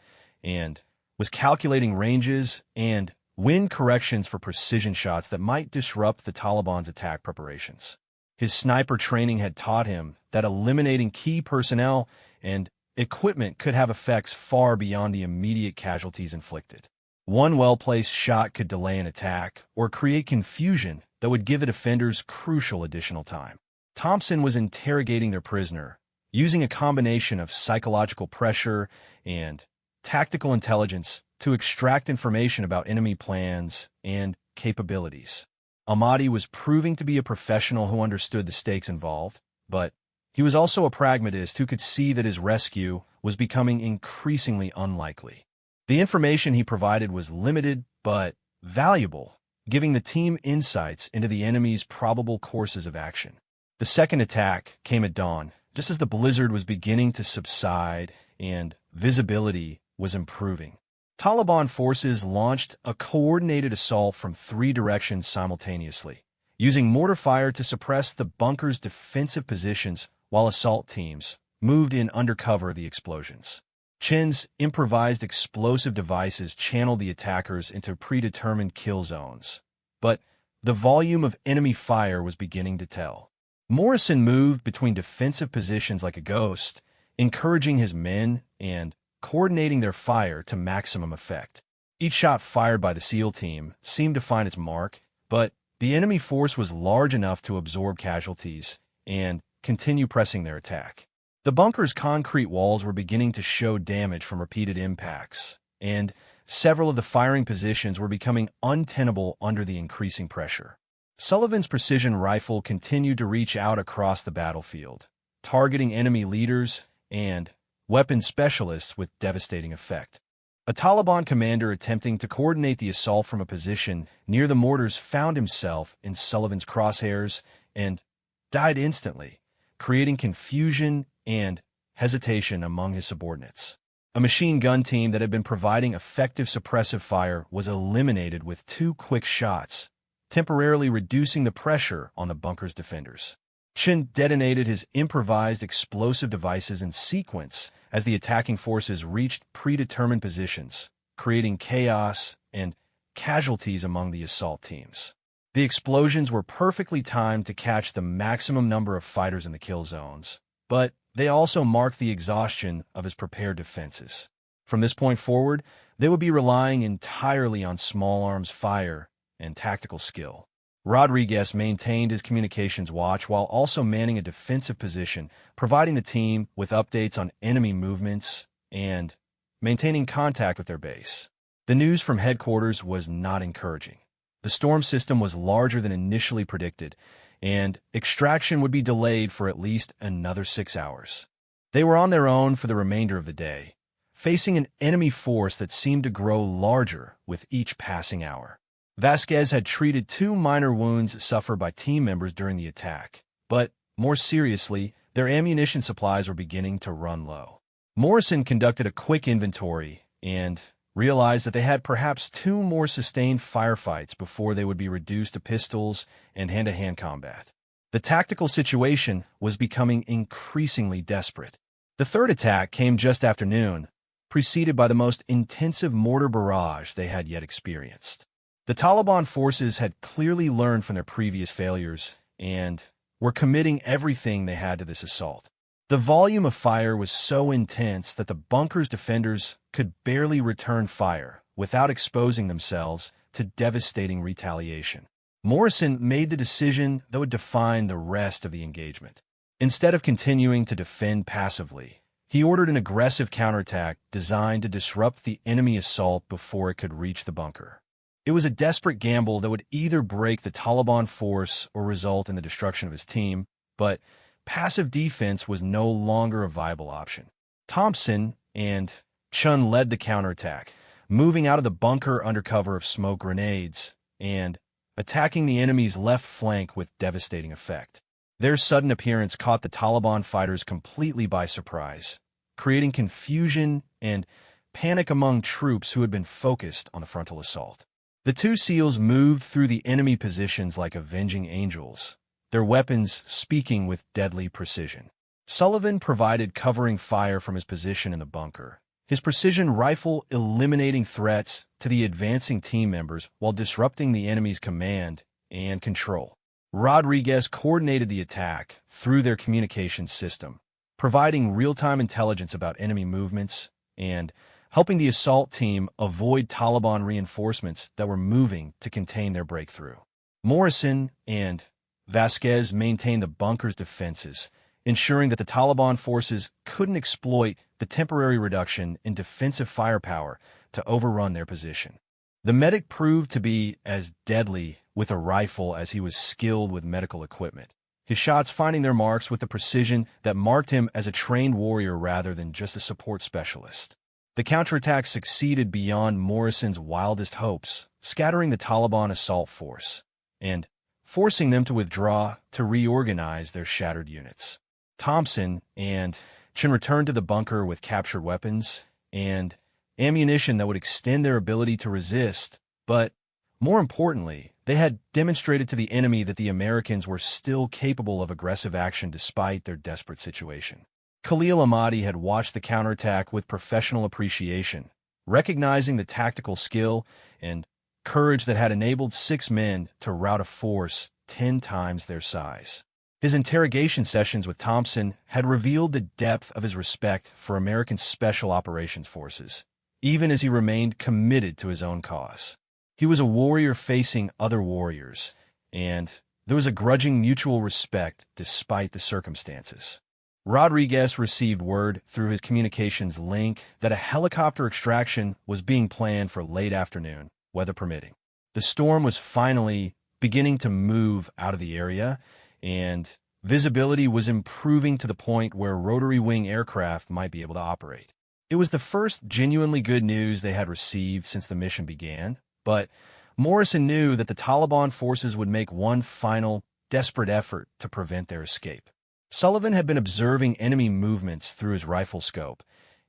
and was calculating ranges and wind corrections for precision shots that might disrupt the Taliban's attack preparations. His sniper training had taught him that eliminating key personnel and equipment could have effects far beyond the immediate casualties inflicted. One well-placed shot could delay an attack or create confusion that would give the defenders crucial additional time. Thompson was interrogating their prisoner, using a combination of psychological pressure and tactical intelligence to extract information about enemy plans and capabilities. Ahmadi was proving to be a professional who understood the stakes involved, but he was also a pragmatist who could see that his rescue was becoming increasingly unlikely. The information he provided was limited but valuable, giving the team insights into the enemy's probable courses of action. The second attack came at dawn, just as the blizzard was beginning to subside and visibility was improving. Taliban forces launched a coordinated assault from 3 directions simultaneously, using mortar fire to suppress the bunker's defensive positions while assault teams moved in under cover of the explosions. Chen's improvised explosive devices channeled the attackers into predetermined kill zones, but the volume of enemy fire was beginning to tell. Morrison moved between defensive positions like a ghost, encouraging his men and coordinating their fire to maximum effect. Each shot fired by the SEAL team seemed to find its mark, but the enemy force was large enough to absorb casualties and continue pressing their attack. The bunker's concrete walls were beginning to show damage from repeated impacts, and several of the firing positions were becoming untenable under the increasing pressure. Sullivan's precision rifle continued to reach out across the battlefield, targeting enemy leaders and weapons specialists with devastating effect. A Taliban commander attempting to coordinate the assault from a position near the mortars found himself in Sullivan's crosshairs and died instantly, creating confusion and hesitation among his subordinates. A machine gun team that had been providing effective suppressive fire was eliminated with 2 quick shots, temporarily reducing the pressure on the bunker's defenders. Chen detonated his improvised explosive devices in sequence as the attacking forces reached predetermined positions, creating chaos and casualties among the assault teams. The explosions were perfectly timed to catch the maximum number of fighters in the kill zones, but they also marked the exhaustion of his prepared defenses. From this point forward, they would be relying entirely on small arms fire and tactical skill. Rodriguez maintained his communications watch while also manning a defensive position, providing the team with updates on enemy movements and maintaining contact with their base. The news from headquarters was not encouraging. The storm system was larger than initially predicted, and extraction would be delayed for at least another 6 hours. They were on their own for the remainder of the day, facing an enemy force that seemed to grow larger with each passing hour. Vasquez had treated 2 minor wounds suffered by team members during the attack, but, more seriously, their ammunition supplies were beginning to run low. Morrison conducted a quick inventory and realized that they had perhaps 2 more sustained firefights before they would be reduced to pistols and hand-to-hand combat. The tactical situation was becoming increasingly desperate. The third attack came just after noon, preceded by the most intensive mortar barrage they had yet experienced. The Taliban forces had clearly learned from their previous failures and were committing everything they had to this assault. The volume of fire was so intense that the bunker's defenders could barely return fire without exposing themselves to devastating retaliation. Morrison made the decision that would define the rest of the engagement. Instead of continuing to defend passively, he ordered an aggressive counterattack designed to disrupt the enemy assault before it could reach the bunker. It was a desperate gamble that would either break the Taliban force or result in the destruction of his team, but passive defense was no longer a viable option. Thompson and Chun led the counterattack, moving out of the bunker under cover of smoke grenades and attacking the enemy's left flank with devastating effect. Their sudden appearance caught the Taliban fighters completely by surprise, creating confusion and panic among troops who had been focused on the frontal assault. The 2 SEALs moved through the enemy positions like avenging angels, their weapons speaking with deadly precision. Sullivan provided covering fire from his position in the bunker, his precision rifle eliminating threats to the advancing team members while disrupting the enemy's command and control. Rodriguez coordinated the attack through their communications system, providing real-time intelligence about enemy movements and helping the assault team avoid Taliban reinforcements that were moving to contain their breakthrough. Morrison and Vasquez maintained the bunker's defenses, ensuring that the Taliban forces couldn't exploit the temporary reduction in defensive firepower to overrun their position. The medic proved to be as deadly with a rifle as he was skilled with medical equipment, his shots finding their marks with the precision that marked him as a trained warrior rather than just a support specialist. The counterattack succeeded beyond Morrison's wildest hopes, scattering the Taliban assault force and forcing them to withdraw to reorganize their shattered units. Thompson and Chun returned to the bunker with captured weapons and ammunition that would extend their ability to resist, but more importantly, they had demonstrated to the enemy that the Americans were still capable of aggressive action despite their desperate situation. Khalil Ahmadi had watched the counterattack with professional appreciation, recognizing the tactical skill and courage that had enabled 6 men to rout a force 10 times their size. His interrogation sessions with Thompson had revealed the depth of his respect for American Special Operations Forces, even as he remained committed to his own cause. He was a warrior facing other warriors, and there was a grudging mutual respect despite the circumstances. Rodriguez received word through his communications link that a helicopter extraction was being planned for late afternoon, weather permitting. The storm was finally beginning to move out of the area, and visibility was improving to the point where rotary wing aircraft might be able to operate. It was the first genuinely good news they had received since the mission began, but Morrison knew that the Taliban forces would make one final, desperate effort to prevent their escape. Sullivan had been observing enemy movements through his rifle scope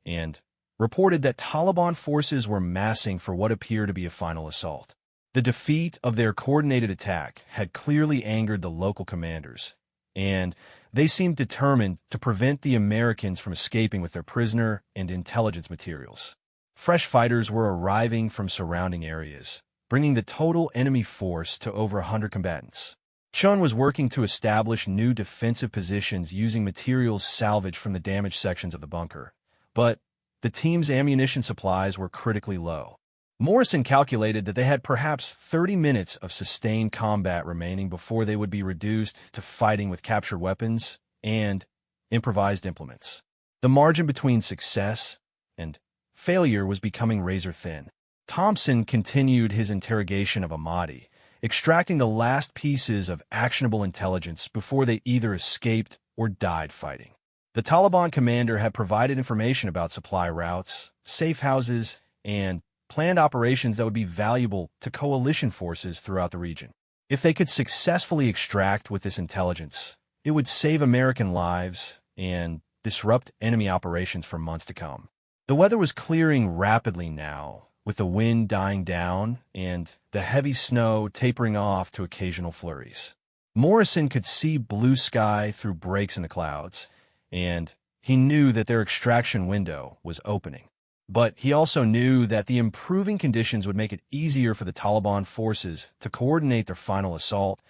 and reported that Taliban forces were massing for what appeared to be a final assault. The defeat of their coordinated attack had clearly angered the local commanders, and they seemed determined to prevent the Americans from escaping with their prisoner and intelligence materials. Fresh fighters were arriving from surrounding areas, bringing the total enemy force to over 100 combatants. Chun was working to establish new defensive positions using materials salvaged from the damaged sections of the bunker, but the team's ammunition supplies were critically low. Morrison calculated that they had perhaps 30 minutes of sustained combat remaining before they would be reduced to fighting with captured weapons and improvised implements. The margin between success and failure was becoming razor thin. Thompson continued his interrogation of Ahmadi, extracting the last pieces of actionable intelligence before they either escaped or died fighting. The Taliban commander had provided information about supply routes, safe houses, and planned operations that would be valuable to coalition forces throughout the region. If they could successfully extract with this intelligence, it would save American lives and disrupt enemy operations for months to come. The weather was clearing rapidly now, with the wind dying down and the heavy snow tapering off to occasional flurries. Morrison could see blue sky through breaks in the clouds, and he knew that their extraction window was opening. But he also knew that the improving conditions would make it easier for the Taliban forces to coordinate their final assault,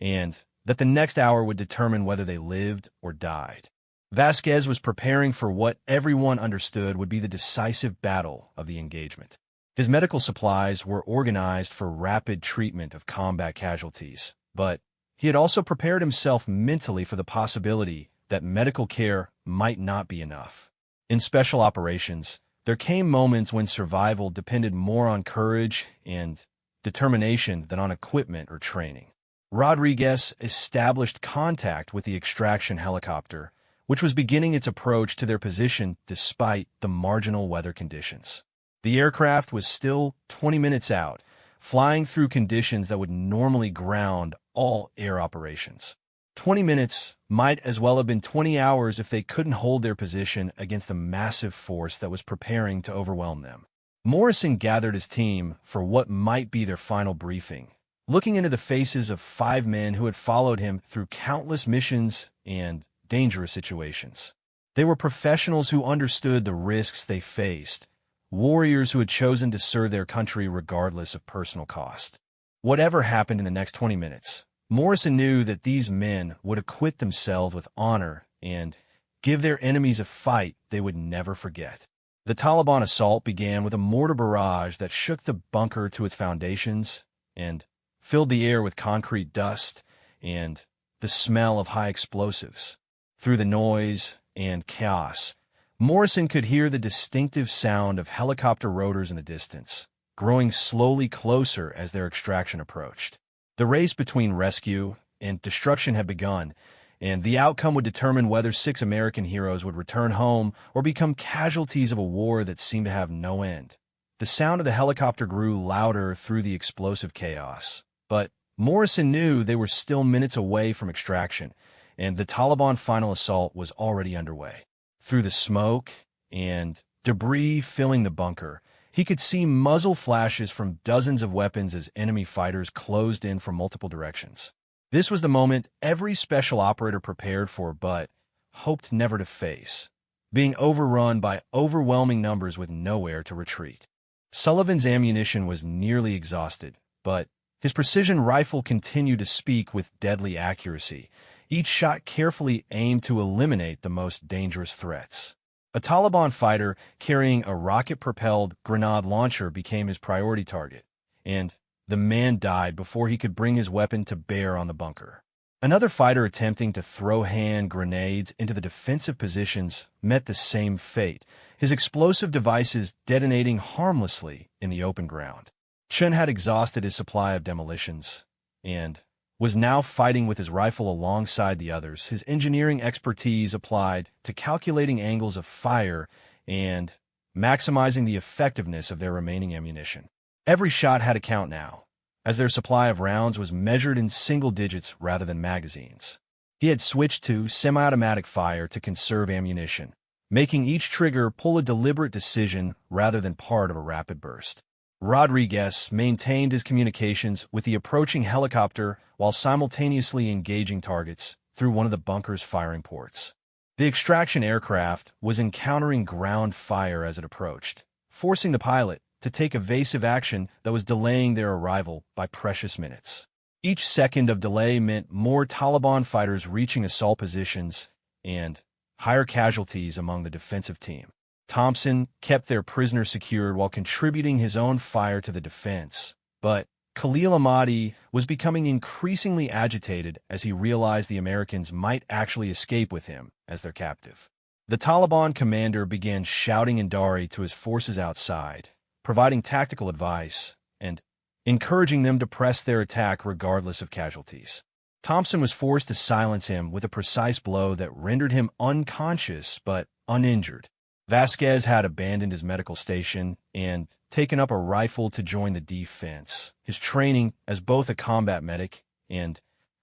and that the next hour would determine whether they lived or died. Vasquez was preparing for what everyone understood would be the decisive battle of the engagement. His medical supplies were organized for rapid treatment of combat casualties, but he had also prepared himself mentally for the possibility that medical care might not be enough. In special operations, there came moments when survival depended more on courage and determination than on equipment or training. Rodriguez established contact with the extraction helicopter, which was beginning its approach to their position despite the marginal weather conditions. The aircraft was still 20 minutes out, flying through conditions that would normally ground all air operations. 20 minutes might as well have been 20 hours if they couldn't hold their position against the massive force that was preparing to overwhelm them. Morrison gathered his team for what might be their final briefing, looking into the faces of 5 men who had followed him through countless missions and dangerous situations. They were professionals who understood the risks they faced, warriors who had chosen to serve their country regardless of personal cost. Whatever happened in the next 20 minutes, Morrison knew that these men would acquit themselves with honor and give their enemies a fight they would never forget. The Taliban assault began with a mortar barrage that shook the bunker to its foundations and filled the air with concrete dust and the smell of high explosives. Through the noise and chaos, Morrison could hear the distinctive sound of helicopter rotors in the distance, growing slowly closer as their extraction approached. The race between rescue and destruction had begun, and the outcome would determine whether 6 American heroes would return home or become casualties of a war that seemed to have no end. The sound of the helicopter grew louder through the explosive chaos, but Morrison knew they were still minutes away from extraction, and the Taliban final assault was already underway. Through the smoke and debris filling the bunker, he could see muzzle flashes from dozens of weapons as enemy fighters closed in from multiple directions. This was the moment every special operator prepared for but hoped never to face, being overrun by overwhelming numbers with nowhere to retreat. Sullivan's ammunition was nearly exhausted, but his precision rifle continued to speak with deadly accuracy, each shot carefully aimed to eliminate the most dangerous threats. A Taliban fighter carrying a rocket-propelled grenade launcher became his priority target, and the man died before he could bring his weapon to bear on the bunker. Another fighter attempting to throw hand grenades into the defensive positions met the same fate, his explosive devices detonating harmlessly in the open ground. Chen had exhausted his supply of demolitions, and was now fighting with his rifle alongside the others, his engineering expertise applied to calculating angles of fire and maximizing the effectiveness of their remaining ammunition. Every shot had a count now, as their supply of rounds was measured in single digits rather than magazines. He had switched to semi-automatic fire to conserve ammunition, making each trigger pull a deliberate decision rather than part of a rapid burst. Rodriguez maintained his communications with the approaching helicopter while simultaneously engaging targets through one of the bunker's firing ports. The extraction aircraft was encountering ground fire as it approached, forcing the pilot to take evasive action that was delaying their arrival by precious minutes. Each second of delay meant more Taliban fighters reaching assault positions and higher casualties among the defensive team. Thompson kept their prisoners secured while contributing his own fire to the defense, but Khalil Ahmadi was becoming increasingly agitated as he realized the Americans might actually escape with him as their captive. The Taliban commander began shouting in Dari to his forces outside, providing tactical advice and encouraging them to press their attack regardless of casualties. Thompson was forced to silence him with a precise blow that rendered him unconscious but uninjured. Vasquez had abandoned his medical station and taken up a rifle to join the defense, his training as both a combat medic and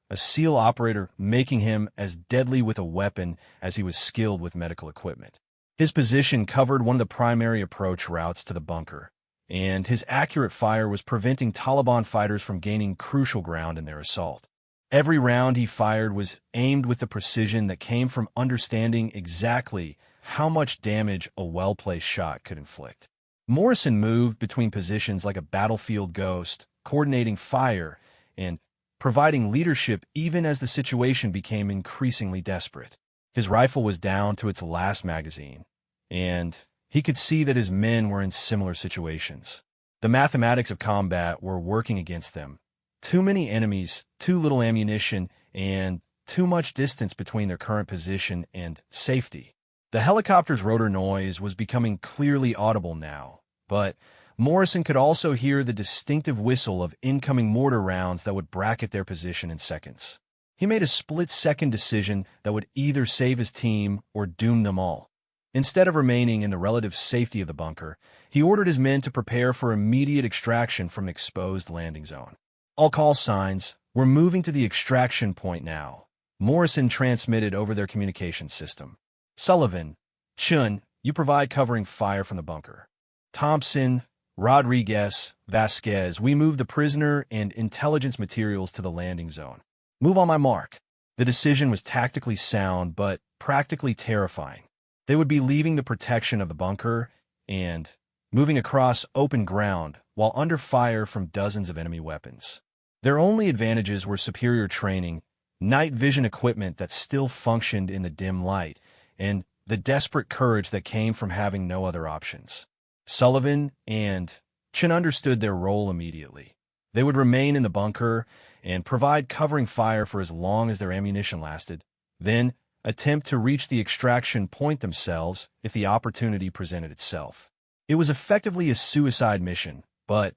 a SEAL operator making him as deadly with a weapon as he was skilled with medical equipment. His position covered one of the primary approach routes to the bunker, and his accurate fire was preventing Taliban fighters from gaining crucial ground in their assault. Every round he fired was aimed with the precision that came from understanding exactly how much damage a well-placed shot could inflict. Morrison moved between positions like a battlefield ghost, coordinating fire and providing leadership even as the situation became increasingly desperate. His rifle was down to its last magazine, and he could see that his men were in similar situations. The mathematics of combat were working against them. Too many enemies, too little ammunition, and too much distance between their current position and safety. The helicopter's rotor noise was becoming clearly audible now, but Morrison could also hear the distinctive whistle of incoming mortar rounds that would bracket their position in seconds. He made a split-second decision that would either save his team or doom them all. Instead of remaining in the relative safety of the bunker, he ordered his men to prepare for immediate extraction from an exposed landing zone. All call signs were moving to the extraction point now, Morrison transmitted over their communication system. Sullivan, Chun, you provide covering fire from the bunker. Thompson, Rodriguez, Vasquez, we move the prisoner and intelligence materials to the landing zone. Move on my mark. The decision was tactically sound, but practically terrifying. They would be leaving the protection of the bunker and moving across open ground while under fire from dozens of enemy weapons. Their only advantages were superior training, night vision equipment that still functioned in the dim light, and the desperate courage that came from having no other options. Sullivan and Chin understood their role immediately. They would remain in the bunker and provide covering fire for as long as their ammunition lasted, then attempt to reach the extraction point themselves if the opportunity presented itself. It was effectively a suicide mission, but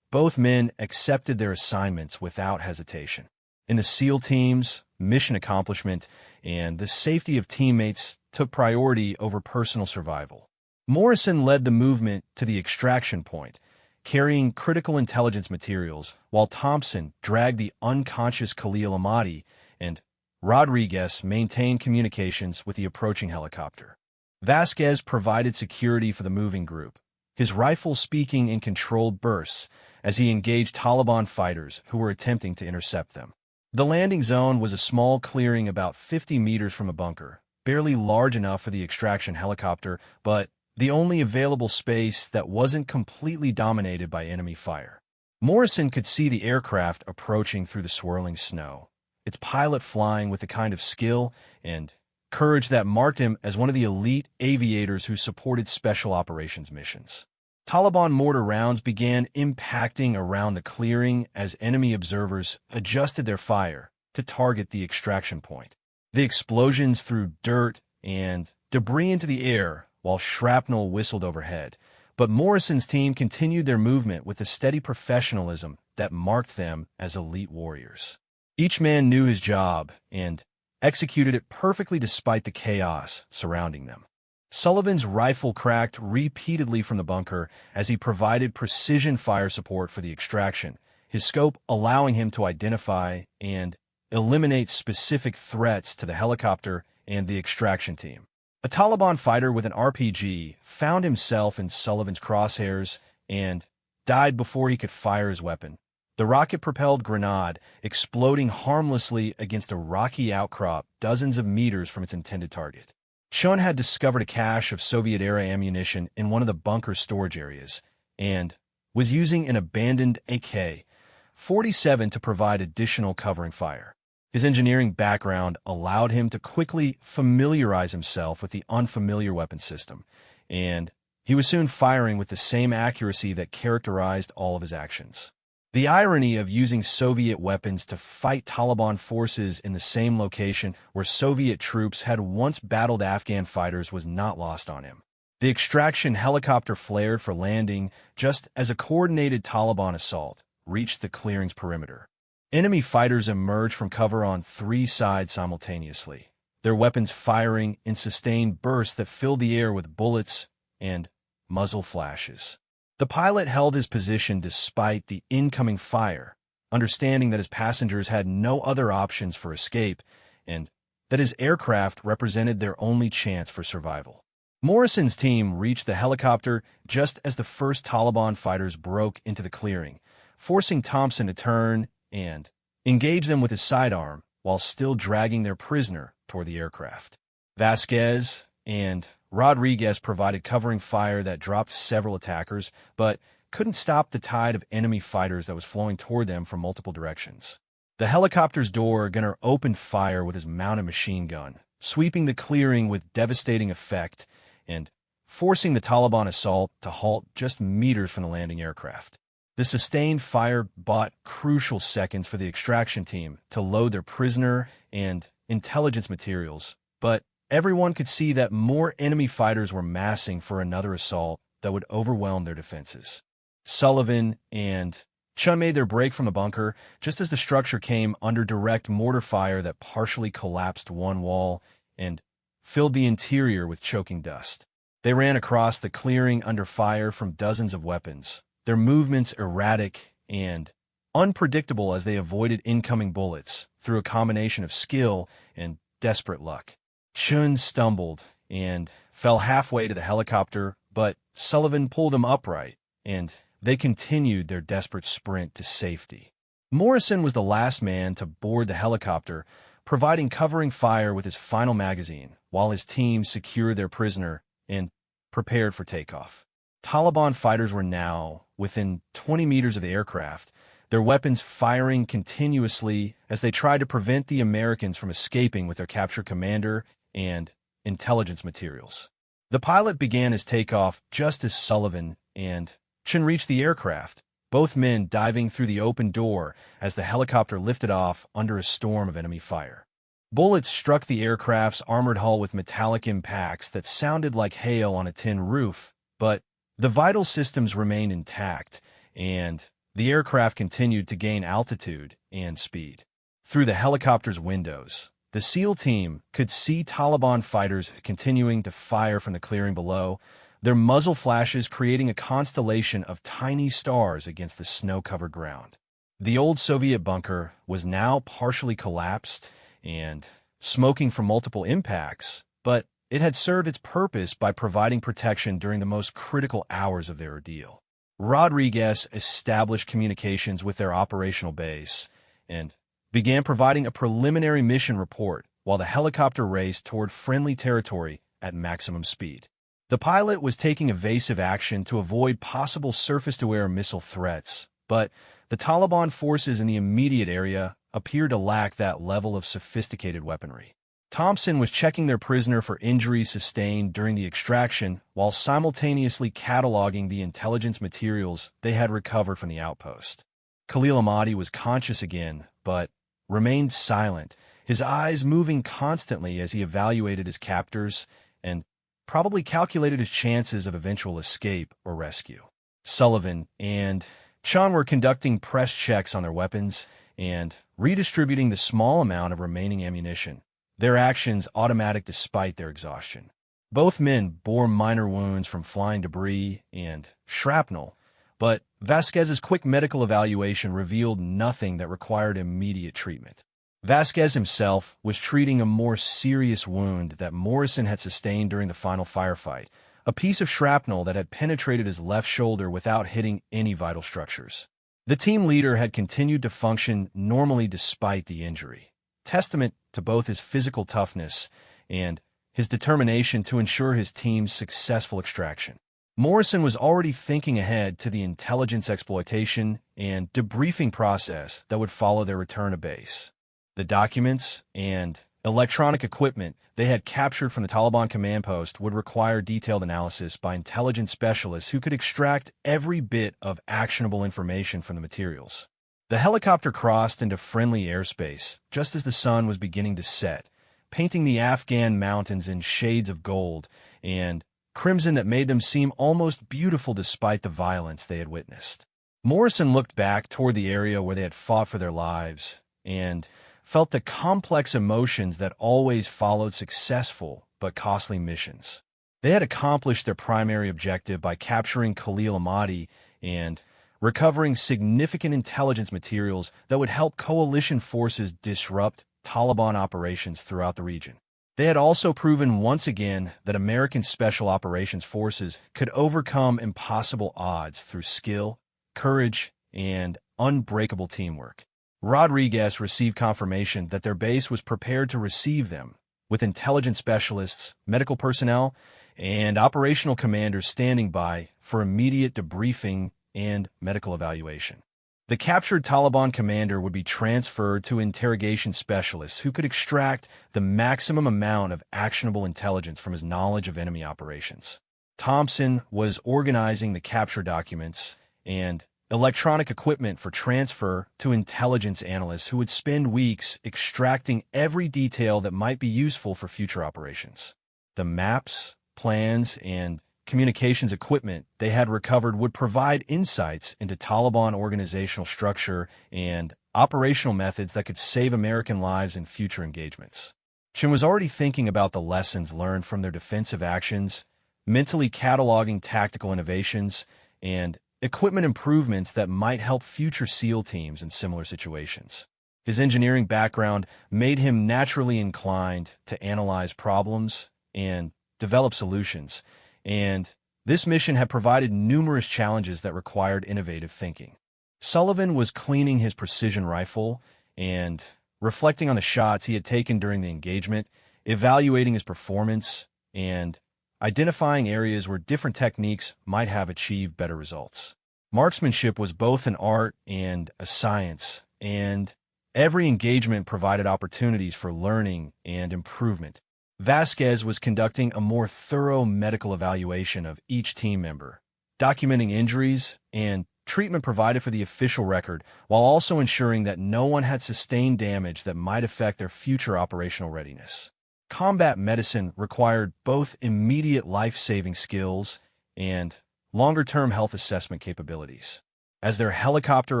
both men accepted their assignments without hesitation. In the SEAL teams, mission accomplishment and the safety of teammates took priority over personal survival. Morrison led the movement to the extraction point, carrying critical intelligence materials, while Thompson dragged the unconscious Khalil Ahmadi and Rodriguez maintained communications with the approaching helicopter. Vasquez provided security for the moving group, his rifle speaking in controlled bursts as he engaged Taliban fighters who were attempting to intercept them. The landing zone was a small clearing about 50 meters from a bunker, barely large enough for the extraction helicopter, but the only available space that wasn't completely dominated by enemy fire. Morrison could see the aircraft approaching through the swirling snow, its pilot flying with the kind of skill and courage that marked him as one of the elite aviators who supported special operations missions. Taliban mortar rounds began impacting around the clearing as enemy observers adjusted their fire to target the extraction point. The explosions threw dirt and debris into the air while shrapnel whistled overhead, but Morrison's team continued their movement with the steady professionalism that marked them as elite warriors. Each man knew his job and executed it perfectly despite the chaos surrounding them. Sullivan's rifle cracked repeatedly from the bunker as he provided precision fire support for the extraction, his scope allowing him to identify and eliminate specific threats to the helicopter and the extraction team. A Taliban fighter with an RPG found himself in Sullivan's crosshairs and died before he could fire his weapon, the rocket-propelled grenade exploding harmlessly against a rocky outcrop dozens of meters from its intended target. Chun had discovered a cache of Soviet-era ammunition in one of the bunker storage areas and was using an abandoned AK-47 to provide additional covering fire. His engineering background allowed him to quickly familiarize himself with the unfamiliar weapon system, and he was soon firing with the same accuracy that characterized all of his actions. The irony of using Soviet weapons to fight Taliban forces in the same location where Soviet troops had once battled Afghan fighters was not lost on him. The extraction helicopter flared for landing just as a coordinated Taliban assault, reached the clearing's perimeter. Enemy fighters emerged from cover on three sides simultaneously, their weapons firing in sustained bursts that filled the air with bullets and muzzle flashes. The pilot held his position despite the incoming fire, understanding that his passengers had no other options for escape and that his aircraft represented their only chance for survival. Morrison's team reached the helicopter just as the first Taliban fighters broke into the clearing, forcing Thompson to turn and engage them with his sidearm while still dragging their prisoner toward the aircraft. Vasquez and Rodriguez provided covering fire that dropped several attackers, but couldn't stop the tide of enemy fighters that was flowing toward them from multiple directions. The helicopter's door gunner opened fire with his mounted machine gun, sweeping the clearing with devastating effect and forcing the Taliban assault to halt just meters from the landing aircraft. The sustained fire bought crucial seconds for the extraction team to load their prisoner and intelligence materials, but everyone could see that more enemy fighters were massing for another assault that would overwhelm their defenses. Sullivan and Chun made their break from the bunker just as the structure came under direct mortar fire that partially collapsed one wall and filled the interior with choking dust. They ran across the clearing under fire from dozens of weapons, their movements erratic and unpredictable as they avoided incoming bullets through a combination of skill and desperate luck. Chun stumbled and fell halfway to the helicopter, but Sullivan pulled him upright, and they continued their desperate sprint to safety. Morrison was the last man to board the helicopter, providing covering fire with his final magazine, while his team secured their prisoner and prepared for takeoff. Taliban fighters were now within 20 meters of the aircraft, their weapons firing continuously as they tried to prevent the Americans from escaping with their captured commander and intelligence materials. The pilot began his takeoff just as Sullivan and Chun reached the aircraft, both men diving through the open door as the helicopter lifted off under a storm of enemy fire. Bullets struck the aircraft's armored hull with metallic impacts that sounded like hail on a tin roof, but the vital systems remained intact, and the aircraft continued to gain altitude and speed. Through the helicopter's windows, the SEAL team could see Taliban fighters continuing to fire from the clearing below, their muzzle flashes creating a constellation of tiny stars against the snow-covered ground. The old Soviet bunker was now partially collapsed and smoking from multiple impacts, but it had served its purpose by providing protection during the most critical hours of their ordeal. Rodriguez established communications with their operational base and began providing a preliminary mission report while the helicopter raced toward friendly territory at maximum speed. The pilot was taking evasive action to avoid possible surface-to-air missile threats, but the Taliban forces in the immediate area appeared to lack that level of sophisticated weaponry. Thompson was checking their prisoner for injuries sustained during the extraction while simultaneously cataloging the intelligence materials they had recovered from the outpost. Khalil Ahmadi was conscious again, but remained silent, his eyes moving constantly as he evaluated his captors and probably calculated his chances of eventual escape or rescue. Sullivan and Chun were conducting press checks on their weapons and redistributing the small amount of remaining ammunition, their actions automatic despite their exhaustion. Both men bore minor wounds from flying debris and shrapnel, but Vasquez's quick medical evaluation revealed nothing that required immediate treatment. Vasquez himself was treating a more serious wound that Morrison had sustained during the final firefight, a piece of shrapnel that had penetrated his left shoulder without hitting any vital structures. The team leader had continued to function normally despite the injury, testament to both his physical toughness and his determination to ensure his team's successful extraction. Morrison was already thinking ahead to the intelligence exploitation and debriefing process that would follow their return to base. The documents and electronic equipment they had captured from the Taliban command post would require detailed analysis by intelligence specialists who could extract every bit of actionable information from the materials. The helicopter crossed into friendly airspace just as the sun was beginning to set, painting the Afghan mountains in shades of gold and crimson that made them seem almost beautiful despite the violence they had witnessed. Morrison looked back toward the area where they had fought for their lives and felt the complex emotions that always followed successful but costly missions. They had accomplished their primary objective by capturing Khalil Ahmadi and recovering significant intelligence materials that would help coalition forces disrupt Taliban operations throughout the region. They had also proven once again that American Special Operations Forces could overcome impossible odds through skill, courage, and unbreakable teamwork. Rodriguez received confirmation that their base was prepared to receive them, with intelligence specialists, medical personnel, and operational commanders standing by for immediate debriefing and medical evaluation. The captured Taliban commander would be transferred to interrogation specialists who could extract the maximum amount of actionable intelligence from his knowledge of enemy operations. Thompson was organizing the capture documents and electronic equipment for transfer to intelligence analysts who would spend weeks extracting every detail that might be useful for future operations. The maps, plans, and communications equipment they had recovered would provide insights into Taliban organizational structure and operational methods that could save American lives in future engagements. Chin was already thinking about the lessons learned from their defensive actions, mentally cataloging tactical innovations, and equipment improvements that might help future SEAL teams in similar situations. His engineering background made him naturally inclined to analyze problems and develop solutions, and this mission had provided numerous challenges that required innovative thinking. Sullivan was cleaning his precision rifle and reflecting on the shots he had taken during the engagement, evaluating his performance, and identifying areas where different techniques might have achieved better results. Marksmanship was both an art and a science, and every engagement provided opportunities for learning and improvement. Vasquez was conducting a more thorough medical evaluation of each team member, documenting injuries and treatment provided for the official record, while also ensuring that no one had sustained damage that might affect their future operational readiness. Combat medicine required both immediate life-saving skills and longer-term health assessment capabilities. As their helicopter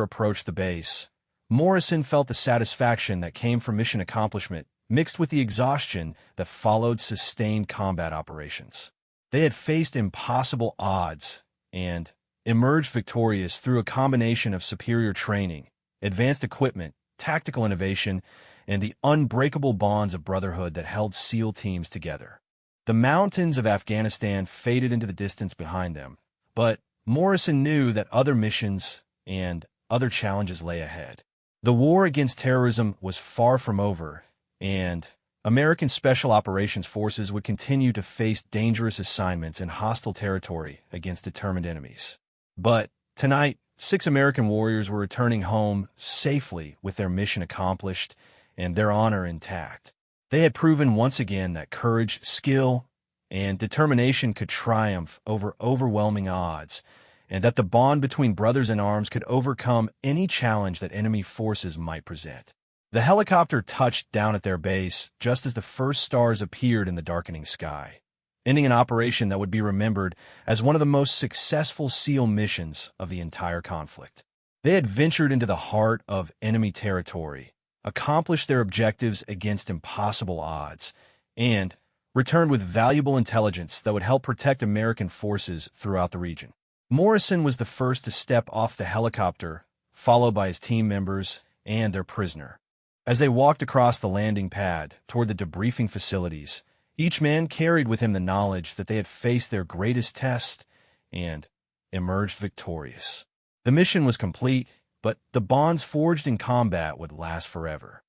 approached the base, Morrison felt the satisfaction that came from mission accomplishment mixed with the exhaustion that followed sustained combat operations. They had faced impossible odds and emerged victorious through a combination of superior training, advanced equipment, tactical innovation, and the unbreakable bonds of brotherhood that held SEAL teams together. The mountains of Afghanistan faded into the distance behind them, but Morrison knew that other missions and other challenges lay ahead. The war against terrorism was far from over, and American Special Operations Forces would continue to face dangerous assignments in hostile territory against determined enemies. But tonight, 6 American warriors were returning home safely with their mission accomplished and their honor intact. They had proven once again that courage, skill, and determination could triumph over overwhelming odds, and that the bond between brothers in arms could overcome any challenge that enemy forces might present. The helicopter touched down at their base just as the first stars appeared in the darkening sky, ending an operation that would be remembered as one of the most successful SEAL missions of the entire conflict. They had ventured into the heart of enemy territory, accomplished their objectives against impossible odds, and returned with valuable intelligence that would help protect American forces throughout the region. Morrison was the first to step off the helicopter, followed by his team members and their prisoner. As they walked across the landing pad toward the debriefing facilities, each man carried with him the knowledge that they had faced their greatest test and emerged victorious. The mission was complete, but the bonds forged in combat would last forever.